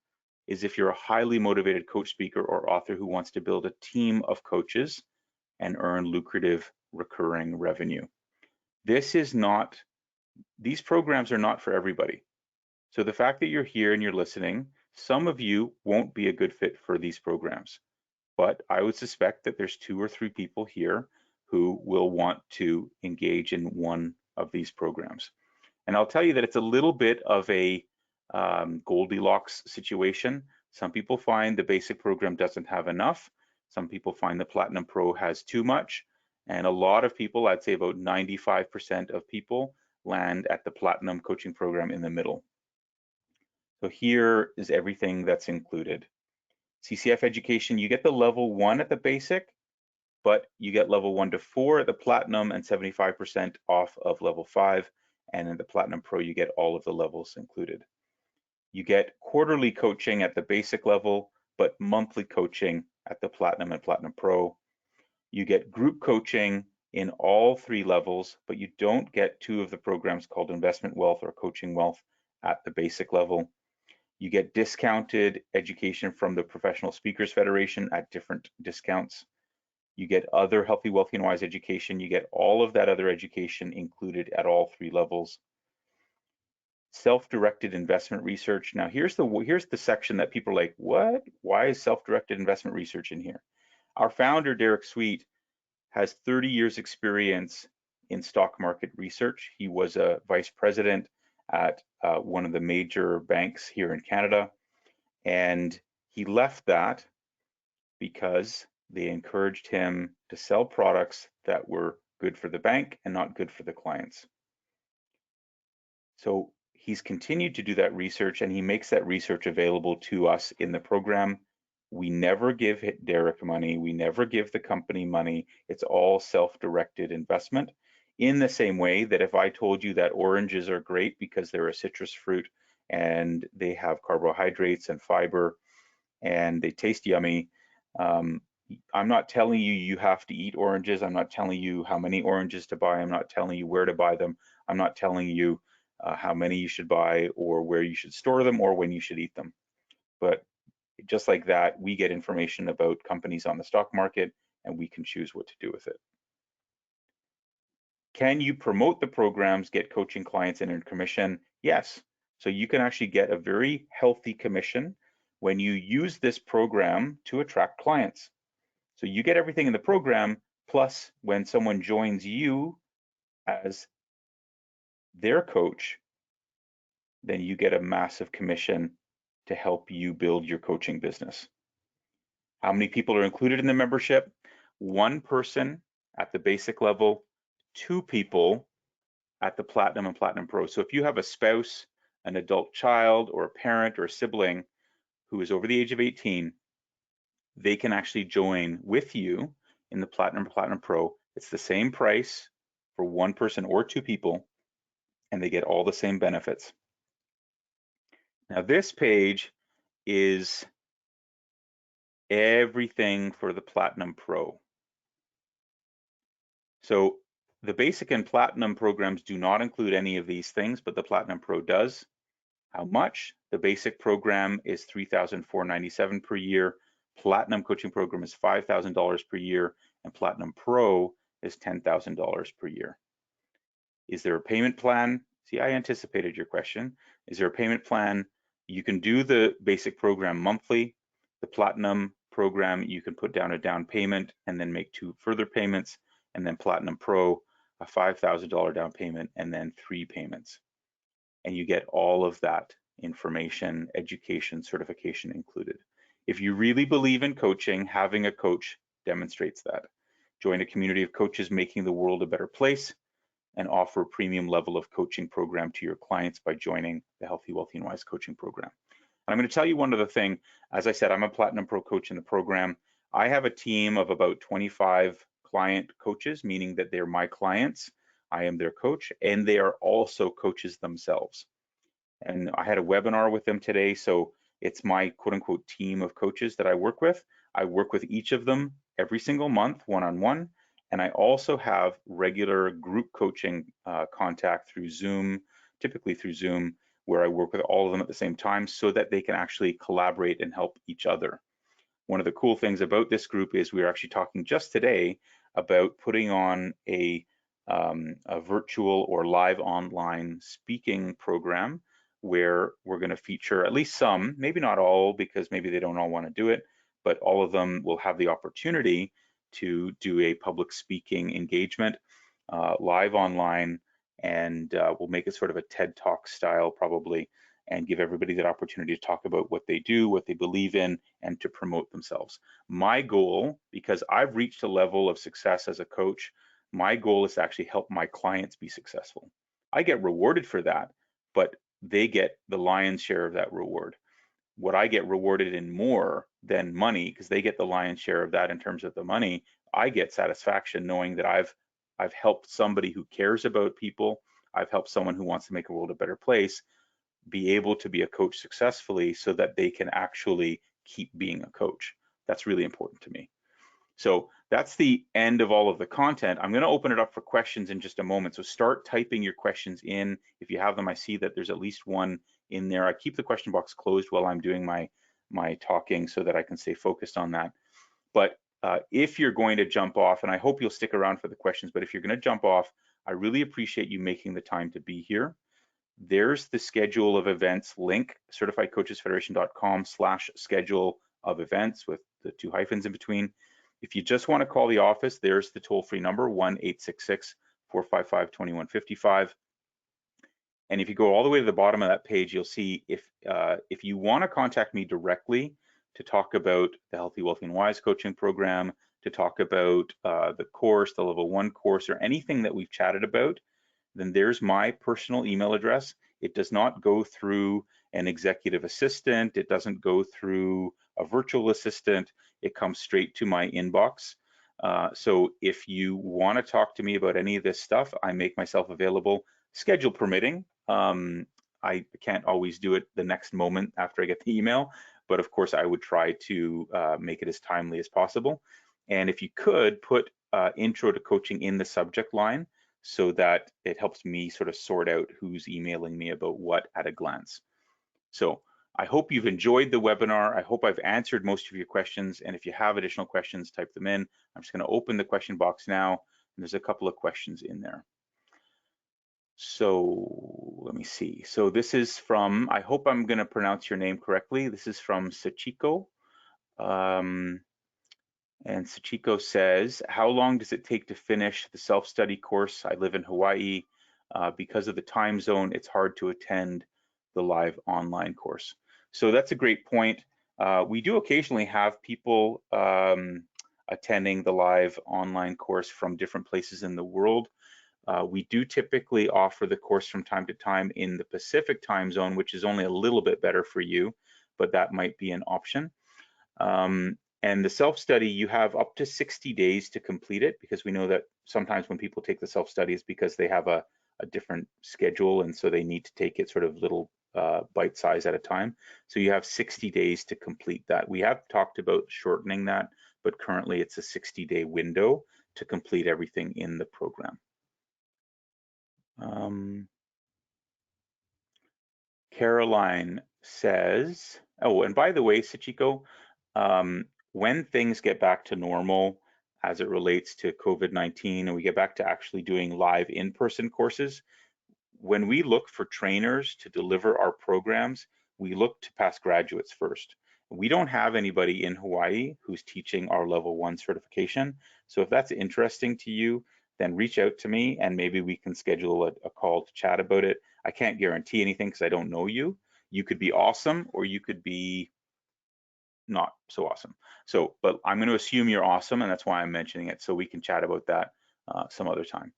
is if you're a highly motivated coach, speaker, or author who wants to build a team of coaches and earn lucrative recurring revenue. These programs are not for everybody. So the fact that you're here and you're listening, some of you won't be a good fit for these programs, but I would suspect that there's 2 or 3 people here who will want to engage in one of these programs. And I'll tell you that it's a little bit of a Goldilocks situation. Some people find the basic program doesn't have enough. Some people find the Platinum Pro has too much. And a lot of people, I'd say about 95% of people, land at the Platinum coaching program in the middle. So here is everything that's included. CCF education, you get the level 1 at the basic, but you get level 1 to 4 at the Platinum and 75% off of level 5. And in the Platinum Pro, you get all of the levels included. You get quarterly coaching at the basic level, but monthly coaching at the Platinum and Platinum Pro. You get group coaching in all 3 levels, but you don't get 2 of the programs called Investment Wealth or Coaching Wealth at the basic level. You get discounted education from the Professional Speakers Federation at different discounts. You get other Healthy, Wealthy, and Wise education. You get all of that other education included at all 3 levels. Self-directed investment research. Now here's the section that people are like, what? Why is self-directed investment research in here? Our founder, Derek Sweet, has 30 years experience in stock market research. He was a vice president at one of the major banks here in Canada, and he left that because they encouraged him to sell products that were good for the bank and not good for the clients. So he's continued to do that research, and he makes that research available to us in the program. We never give Derek money. We never give the company money. It's all self-directed investment. In the same way that if I told you that oranges are great because they're a citrus fruit and they have carbohydrates and fiber and they taste yummy, I'm not telling you you have to eat oranges. I'm not telling you how many oranges to buy. I'm not telling you where to buy them. I'm not telling you how many you should buy or where you should store them or when you should eat them. But just like that, we get information about companies on the stock market and we can choose what to do with it. Can you promote the programs, get coaching clients and earn commission? Yes. So you can actually get a very healthy commission when you use this program to attract clients. So you get everything in the program, plus when someone joins you as their coach, then you get a massive commission to help you build your coaching business. How many people are included in the membership? 1 person at the basic level, 2 people at the Platinum and Platinum Pro. So if you have a spouse, an adult child, or a parent or a sibling who is over the age of 18, they can actually join with you in the Platinum and Platinum Pro. It's the same price for 1 person or 2 people, and they get all the same benefits. Now this page is everything for the Platinum Pro. So the basic and platinum programs do not include any of these things, but the Platinum Pro does. How much? The basic program is $3,497 per year. Platinum coaching program is $5,000 per year, and Platinum Pro is $10,000 per year. Is there a payment plan? See, I anticipated your question. Is there a payment plan? You can do the basic program monthly. The Platinum program, you can put down a down payment and then make 2 further payments, and then Platinum Pro, a $5,000 down payment and then 3 payments. And you get all of that information, education, certification included. If you really believe in coaching, having a coach demonstrates that. Join a community of coaches making the world a better place, and offer a premium level of coaching program to your clients by joining the Healthy, Wealthy, and Wise coaching program. And I'm going to tell you one other thing. As I said, I'm a Platinum Pro coach in the program. I have a team of about 25 client coaches, meaning that they're my clients. I am their coach, and they are also coaches themselves. And I had a webinar with them today, so it's my quote unquote team of coaches that I work with. I work with each of them every single month, one-on-one, and I also have regular group coaching contact through Zoom, typically through Zoom, where I work with all of them at the same time so that they can actually collaborate and help each other. One of the cool things about this group is we are actually talking just today about putting on a virtual or live online speaking program where we're going to feature at least some, maybe not all, because maybe they don't all want to do it, but all of them will have the opportunity to do a public speaking engagement live online, and we'll make it sort of a TED Talk style probably, and give everybody that opportunity to talk about what they do, what they believe in, and to promote themselves. My goal, because I've reached a level of success as a coach, my goal is to actually help my clients be successful. I get rewarded for that, but they get the lion's share of that reward. What I get rewarded in more than money, because they get the lion's share of that in terms of the money, I get satisfaction knowing that I've helped somebody who cares about people. I've helped someone who wants to make the world a better place be able to be a coach successfully so that they can actually keep being a coach. That's really important to me. So that's the end of all of the content. I'm going to open it up for questions in just a moment. So start typing your questions in. If you have them, I see that there's at least one in there. I keep the question box closed while I'm doing my talking so that I can stay focused on that. But if you're going to jump off, and I hope you'll stick around for the questions, but if you're going to jump off, I really appreciate you making the time to be here. There's the schedule of events link, certifiedcoachesfederation.com/schedule of events with the 2 hyphens in between. If you just want to call the office, there's the toll-free number, 1-866-455-2155. And if you go all the way to the bottom of that page, you'll see if you want to contact me directly to talk about the Healthy, Wealthy, and Wise coaching program, to talk about the course, the level 1 course, or anything that we've chatted about, then there's my personal email address. It does not go through an executive assistant. It doesn't go through a virtual assistant. It comes straight to my inbox. So if you want to talk to me about any of this stuff, I make myself available, schedule permitting. I can't always do it the next moment after I get the email, but of course I would try to make it as timely as possible. And if you could put intro to coaching in the subject line, so that it helps me sort of sort out who's emailing me about what at a glance. So I hope you've enjoyed the webinar. I hope I've answered most of your questions. And if you have additional questions, type them in. I'm just going to open the question box now. And there's a couple of questions in there. So let me see. So this is from, I hope I'm going to pronounce your name correctly. This is from Sachiko. And Sachiko says, how long does it take to finish the self-study course? I live in Hawaii. Because of the time zone, it's hard to attend the live online course. So that's a great point. We do occasionally have people attending the live online course from different places in the world. We do typically offer the course from time to time in the Pacific time zone, which is only a little bit better for you, but that might be an option. And the self-study, you have up to 60 days to complete it, because we know that sometimes when people take the self-study is because they have a different schedule, and so they need to take it sort of little bite size at a time. So you have 60 days to complete that. We have talked about shortening that, but currently it's a 60-day window to complete everything in the program. Caroline says, oh, and by the way, Sachiko, when things get back to normal as it relates to COVID-19 and we get back to actually doing live in-person courses, when we look for trainers to deliver our programs, we look to past graduates first. We don't have anybody in Hawaii who's teaching our level 1 certification. So if that's interesting to you, then reach out to me and maybe we can schedule a call to chat about it. I can't guarantee anything because I don't know you. You could be awesome or you could be not so awesome. So, but I'm going to assume you're awesome, and that's why I'm mentioning it, so we can chat about that some other time.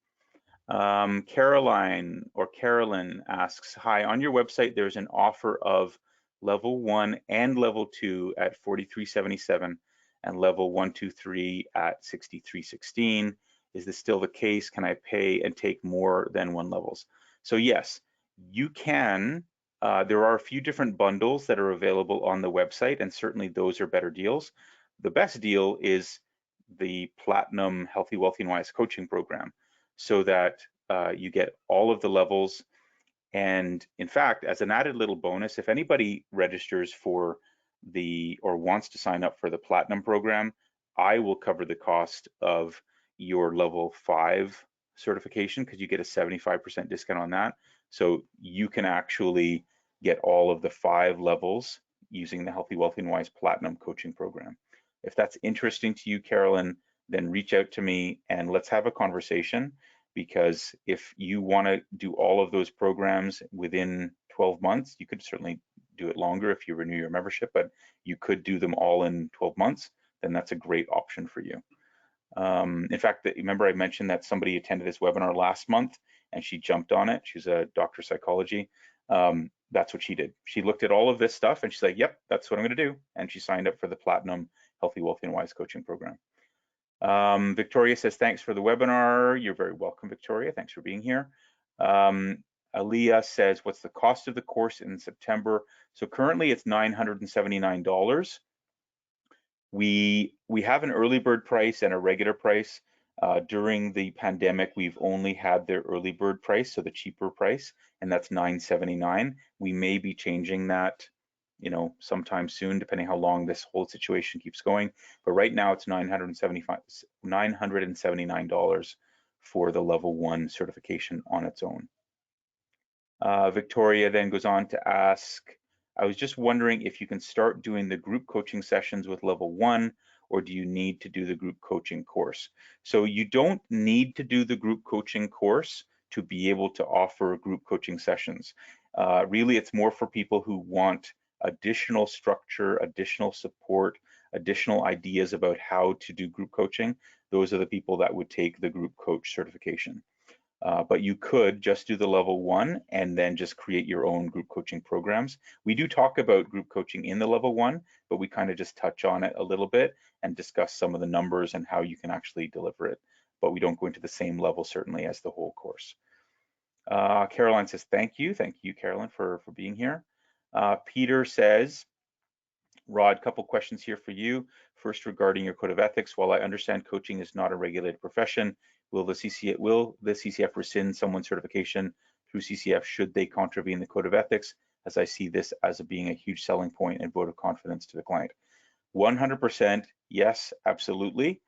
Caroline or Carolyn asks, hi, on your website there's an offer of level 1 and level 2 at $43.77 and level 1, 2, 3 at $63.16. Is this still the case? Can I pay and take more than 1 levels? So yes, you can. There are a few different bundles that are available on the website, and certainly those are better deals. The best deal is the Platinum Healthy, Wealthy, and Wise coaching program, so that you get all of the levels. And in fact, as an added little bonus, if anybody registers for or wants to sign up for the Platinum program, I will cover the cost of your level 5 certification, because you get a 75% discount on that. So you can actually get all of the 5 levels using the Healthy, Wealthy, and Wise Platinum coaching program. If that's interesting to you, Carolyn, then reach out to me and let's have a conversation, because if you want to do all of those programs within 12 months, you could certainly do it longer if you renew your membership, but you could do them all in 12 months, then that's a great option for you. In fact, remember I mentioned that somebody attended this webinar last month and she jumped on it. She's a doctor of psychology. That's what she did. She looked at all of this stuff and she's like, yep, that's what I'm going to do. And she signed up for the Platinum Healthy, Wealthy, and Wise coaching program. Victoria says, thanks for the webinar. You're very welcome, Victoria. Thanks for being here. Aaliyah says, what's the cost of the course in September? So currently it's $979. We have an early bird price and a regular price. During the pandemic, we've only had the early bird price, so the cheaper price, and that's $9.79. We may be changing that, sometime soon, depending how long this whole situation keeps going. But right now, it's $979 for the level 1 certification on its own. Victoria then goes on to ask, I was just wondering if you can start doing the group coaching sessions with level 1, or do you need to do the group coaching course? So you don't need to do the group coaching course to be able to offer group coaching sessions. Really, it's more for people who want additional structure, additional support, additional ideas about how to do group coaching. Those are the people that would take the group coach certification. But you could just do the level 1 and then just create your own group coaching programs. We do talk about group coaching in the level 1, but we kind of just touch on it a little bit and discuss some of the numbers and how you can actually deliver it. But we don't go into the same level, certainly, as the whole course. Caroline says, thank you. Thank you, Caroline, for being here. Peter says, Rod, couple questions here for you. First, regarding your code of ethics, while I understand coaching is not a regulated profession, will the CCF rescind someone's certification through CCF should they contravene the code of ethics, as I see this as being a huge selling point and vote of confidence to the client? 100% yes, absolutely.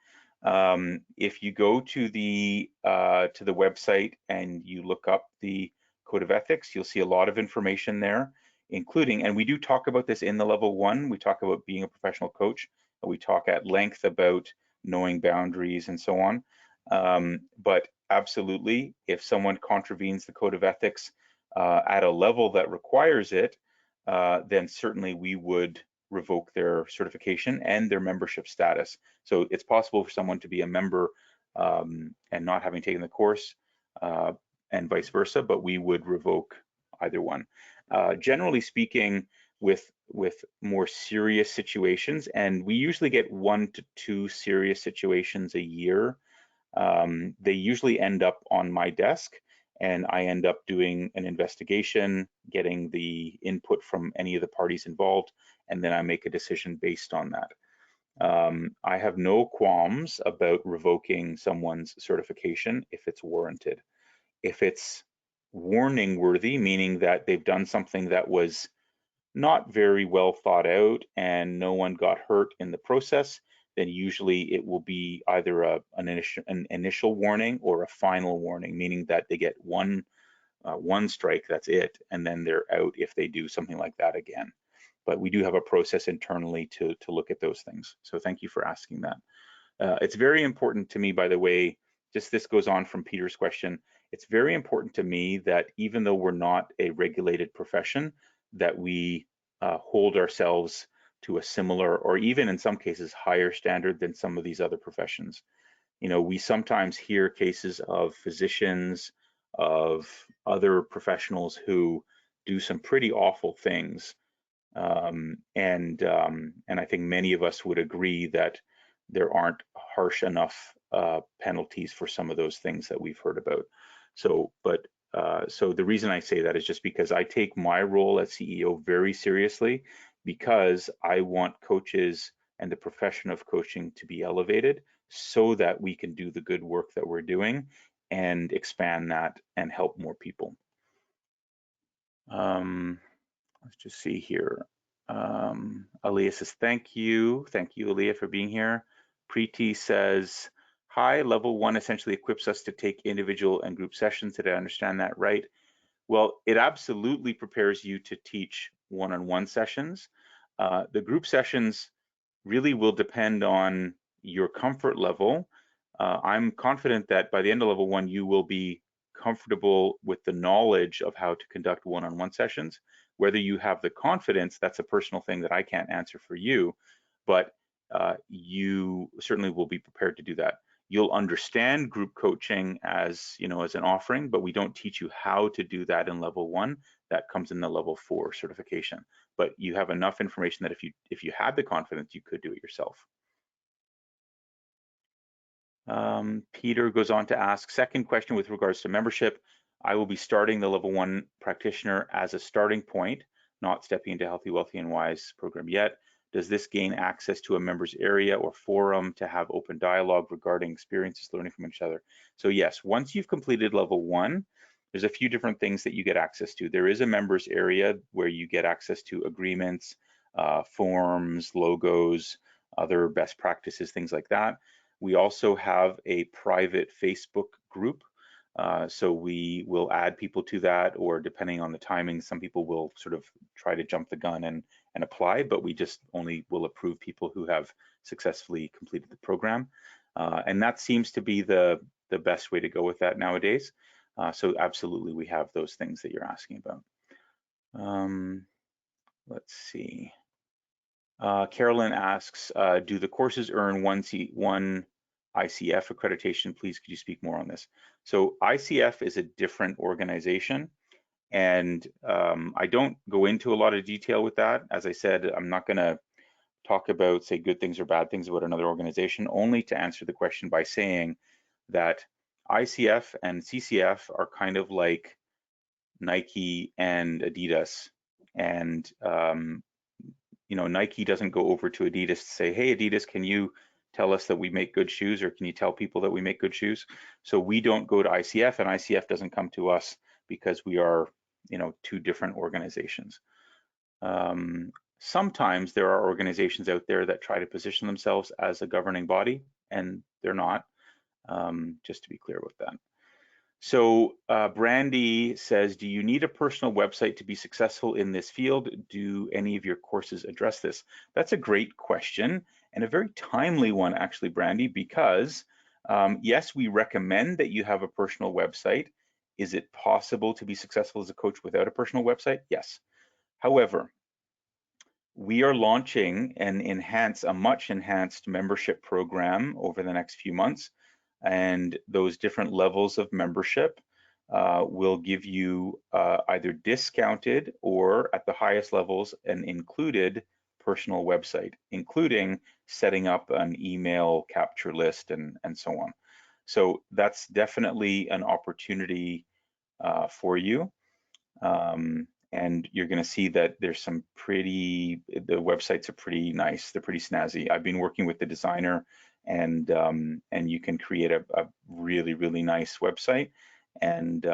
If you go to the website and you look up the code of ethics, you'll see a lot of information there, including, and we do talk about this in the level 1, we talk about being a professional coach, we talk at length about knowing boundaries and so on. But absolutely, if someone contravenes the code of ethics at a level that requires it, then certainly we would revoke their certification and their membership status. So it's possible for someone to be a member and not having taken the course and vice versa, but we would revoke either one. Generally speaking, with more serious situations, and we usually get 1 to 2 serious situations a year, they usually end up on my desk, and I end up doing an investigation, getting the input from any of the parties involved, and then I make a decision based on that. I have no qualms about revoking someone's certification if it's warranted. If it's warning worthy, meaning that they've done something that was not very well thought out and no one got hurt in the process, then usually it will be either an initial warning or a final warning, meaning that they get one strike, that's it, and then they're out if they do something like that again. But we do have a process internally to look at those things. So thank you for asking that. It's very important to me, by the way, just this goes on from Peter's question, it's very important to me that even though we're not a regulated profession, that we hold ourselves to a similar, or even in some cases higher standard than some of these other professions. We sometimes hear cases of physicians, of other professionals who do some pretty awful things. And I think many of us would agree that there aren't harsh enough penalties for some of those things that we've heard about. So the reason I say that is just because I take my role as CEO very seriously, because I want coaches and the profession of coaching to be elevated so that we can do the good work that we're doing and expand that and help more people. Let's just see here. Aaliyah says, thank you. Thank you, Aaliyah, for being here. Preeti says, hi, level 1 essentially equips us to take individual and group sessions. Did I understand that right? Well, it absolutely prepares you to teach one-on-one sessions. The group sessions really will depend on your comfort level. I'm confident that by the end of level 1, you will be comfortable with the knowledge of how to conduct one-on-one sessions. Whether you have the confidence, that's a personal thing that I can't answer for you, but you certainly will be prepared to do that. You'll understand group coaching as an offering, but we don't teach you how to do that in level 1. That comes in the level 4 certification. But you have enough information that if you had the confidence, you could do it yourself. Peter goes on to ask, second question with regards to membership. I will be starting the level 1 practitioner as a starting point, not stepping into Healthy, Wealthy, and Wise program yet. Does this gain access to a member's area or forum to have open dialogue regarding experiences learning from each other? So yes, once you've completed level 1, there's a few different things that you get access to. There is a members area where you get access to agreements, forms, logos, other best practices, things like that. We also have a private Facebook group. So we will add people to that, or depending on the timing, some people will sort of try to jump the gun and apply, but we just only will approve people who have successfully completed the program. And that seems to be the best way to go with that nowadays. So absolutely, we have those things that you're asking about. Let's see. Carolyn asks, do the courses earn one ICF accreditation? Please, could you speak more on this? So ICF is a different organization, and I don't go into a lot of detail with that. As I said, I'm not going to talk about, say, good things or bad things about another organization, only to answer the question by saying that ICF and CCF are kind of like Nike and Adidas. And you know, Nike doesn't go over to Adidas to say, hey, Adidas, can you tell us that we make good shoes, or can you tell people that we make good shoes? So we don't go to ICF, and ICF doesn't come to us, because we are, you know, two different organizations. Sometimes there are organizations out there that try to position themselves as a governing body, and they're not, just to be clear with that. So Brandy says, do you need a personal website to be successful in this field? Do any of your courses address this? That's a great question, and a very timely one, actually, Brandy, because yes, we recommend that you have a personal website. Is it possible to be successful as a coach without a personal website? Yes. However, we are launching a much enhanced membership program over the next few months, and those different levels of membership will give you either discounted, or at the highest levels, an included personal website, including setting up an email capture list and so on. So that's definitely an opportunity for you. And you're going to see that there's some the websites are pretty nice. They're pretty snazzy. I've been working with the designer, and you can create a really, really nice website, and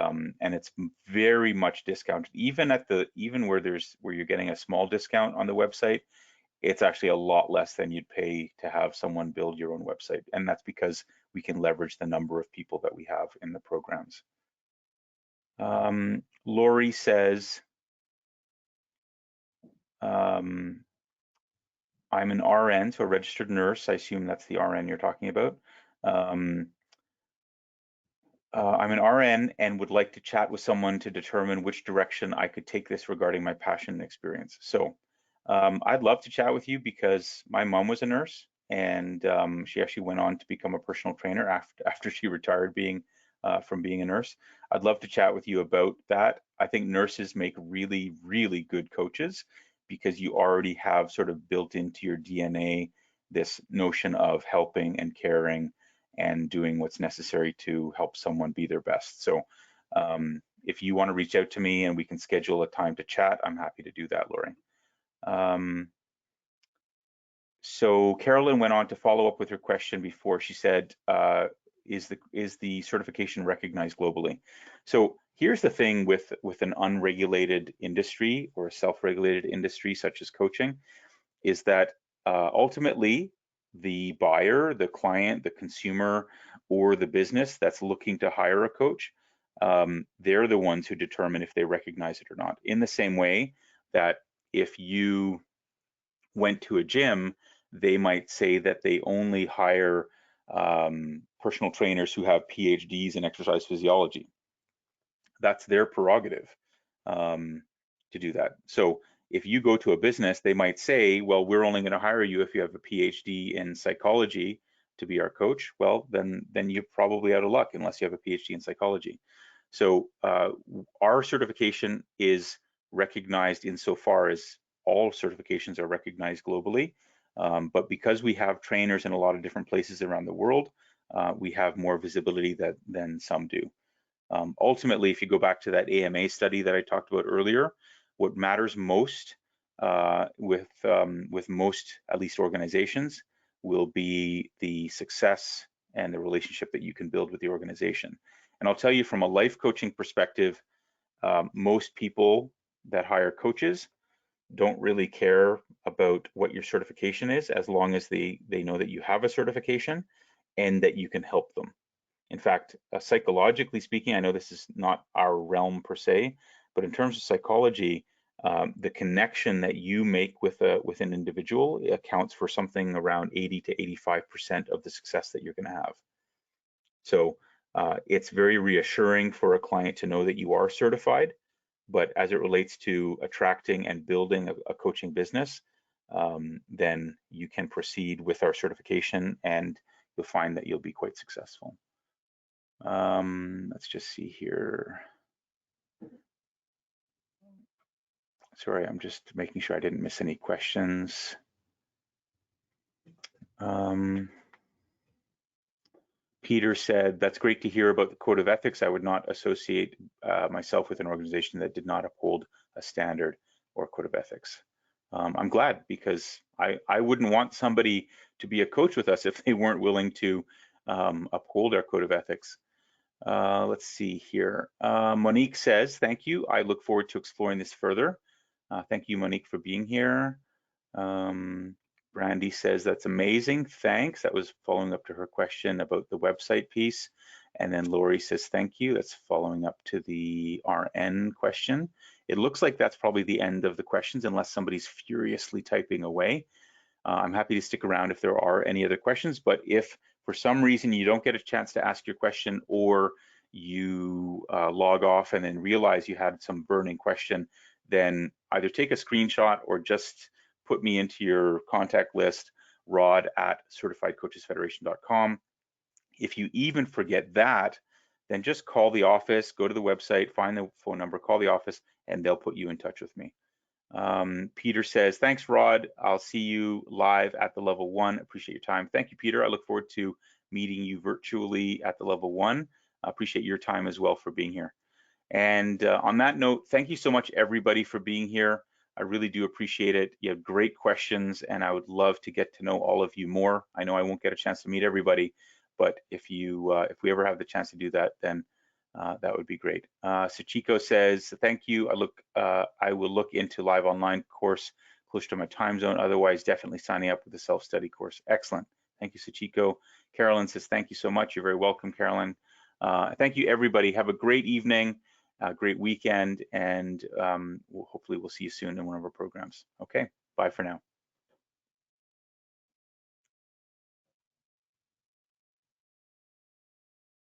it's very much discounted. Even where you're getting a small discount on the website, it's actually a lot less than you'd pay to have someone build your own website, and that's because we can leverage the number of people that we have in the programs. Lori says, I'm an RN, so a registered nurse. I assume that's the RN you're talking about. I'm an RN and would like to chat with someone to determine which direction I could take this regarding my passion and experience. So I'd love to chat with you, because my mom was a nurse, and she actually went on to become a personal trainer after she retired from being a nurse. I'd love to chat with you about that. I think nurses make really, really good coaches, because you already have sort of built into your DNA this notion of helping and caring and doing what's necessary to help someone be their best. So if you want to reach out to me and we can schedule a time to chat, I'm happy to do that, Lori. So Carolyn went on to follow up with her question before. She said, is the certification recognized globally? So here's the thing with an unregulated industry, or a self-regulated industry such as coaching, is that ultimately the buyer, the client, the consumer, or the business that's looking to hire a coach, they're the ones who determine if they recognize it or not. In the same way that if you went to a gym, they might say that they only hire personal trainers who have PhDs in exercise physiology. That's their prerogative to do that. So if you go to a business, they might say, well, we're only going to hire you if you have a PhD in psychology to be our coach. Well, then you're probably out of luck unless you have a PhD in psychology. So our certification is recognized insofar as all certifications are recognized globally. But because we have trainers in a lot of different places around the world, we have more visibility than some do. Ultimately, if you go back to that AMA study that I talked about earlier, what matters most with most, at least organizations, will be the success and the relationship that you can build with the organization. And I'll tell you, from a life coaching perspective, most people that hire coaches don't really care about what your certification is, as long as they know that you have a certification and that you can help them. In fact, psychologically speaking, I know this is not our realm per se, but in terms of psychology, the connection that you make with an individual accounts for something around 80 to 85% of the success that you're going to have. So it's very reassuring for a client to know that you are certified, but as it relates to attracting and building a coaching business, then you can proceed with our certification and you'll find that you'll be quite successful. Let's just see here. Sorry, I'm just making sure I didn't miss any questions. Peter said, that's great to hear about the code of ethics. I would not associate myself with an organization that did not uphold a standard or code of ethics. I'm glad, because I wouldn't want somebody to be a coach with us if they weren't willing to uphold our code of ethics. Let's see here. Monique says, thank you. I look forward to exploring this further. Thank you, Monique, for being here. Brandy says, that's amazing, thanks. That was following up to her question about the website piece. And then Lori says, thank you. That's following up to the RN question. It looks like that's probably the end of the questions, unless somebody's furiously typing away. I'm happy to stick around if there are any other questions, but if for some reason you don't get a chance to ask your question, or you log off and then realize you had some burning question, then either take a screenshot or just put me into your contact list, rod@certifiedcoachesfederation.com. If you even forget that, then just call the office, go to the website, find the phone number, call the office, and they'll put you in touch with me. Peter says, thanks, Rod. I'll see you live at the level 1. Appreciate your time. Thank you, Peter. I look forward to meeting you virtually at the level 1. I appreciate your time as well for being here. And on that note, thank you so much, everybody, for being here. I really do appreciate it. You have great questions, and I would love to get to know all of you more. I know I won't get a chance to meet everybody, but if we ever have the chance to do that, then that would be great. Sachiko says, thank you. I will look into live online course close to my time zone. Otherwise, definitely signing up with the self-study course. Excellent. Thank you, Sachiko. Carolyn says, thank you so much. You're very welcome, Carolyn. Thank you, everybody. Have a great evening, a great weekend, and hopefully we'll see you soon in one of our programs. Okay, bye for now.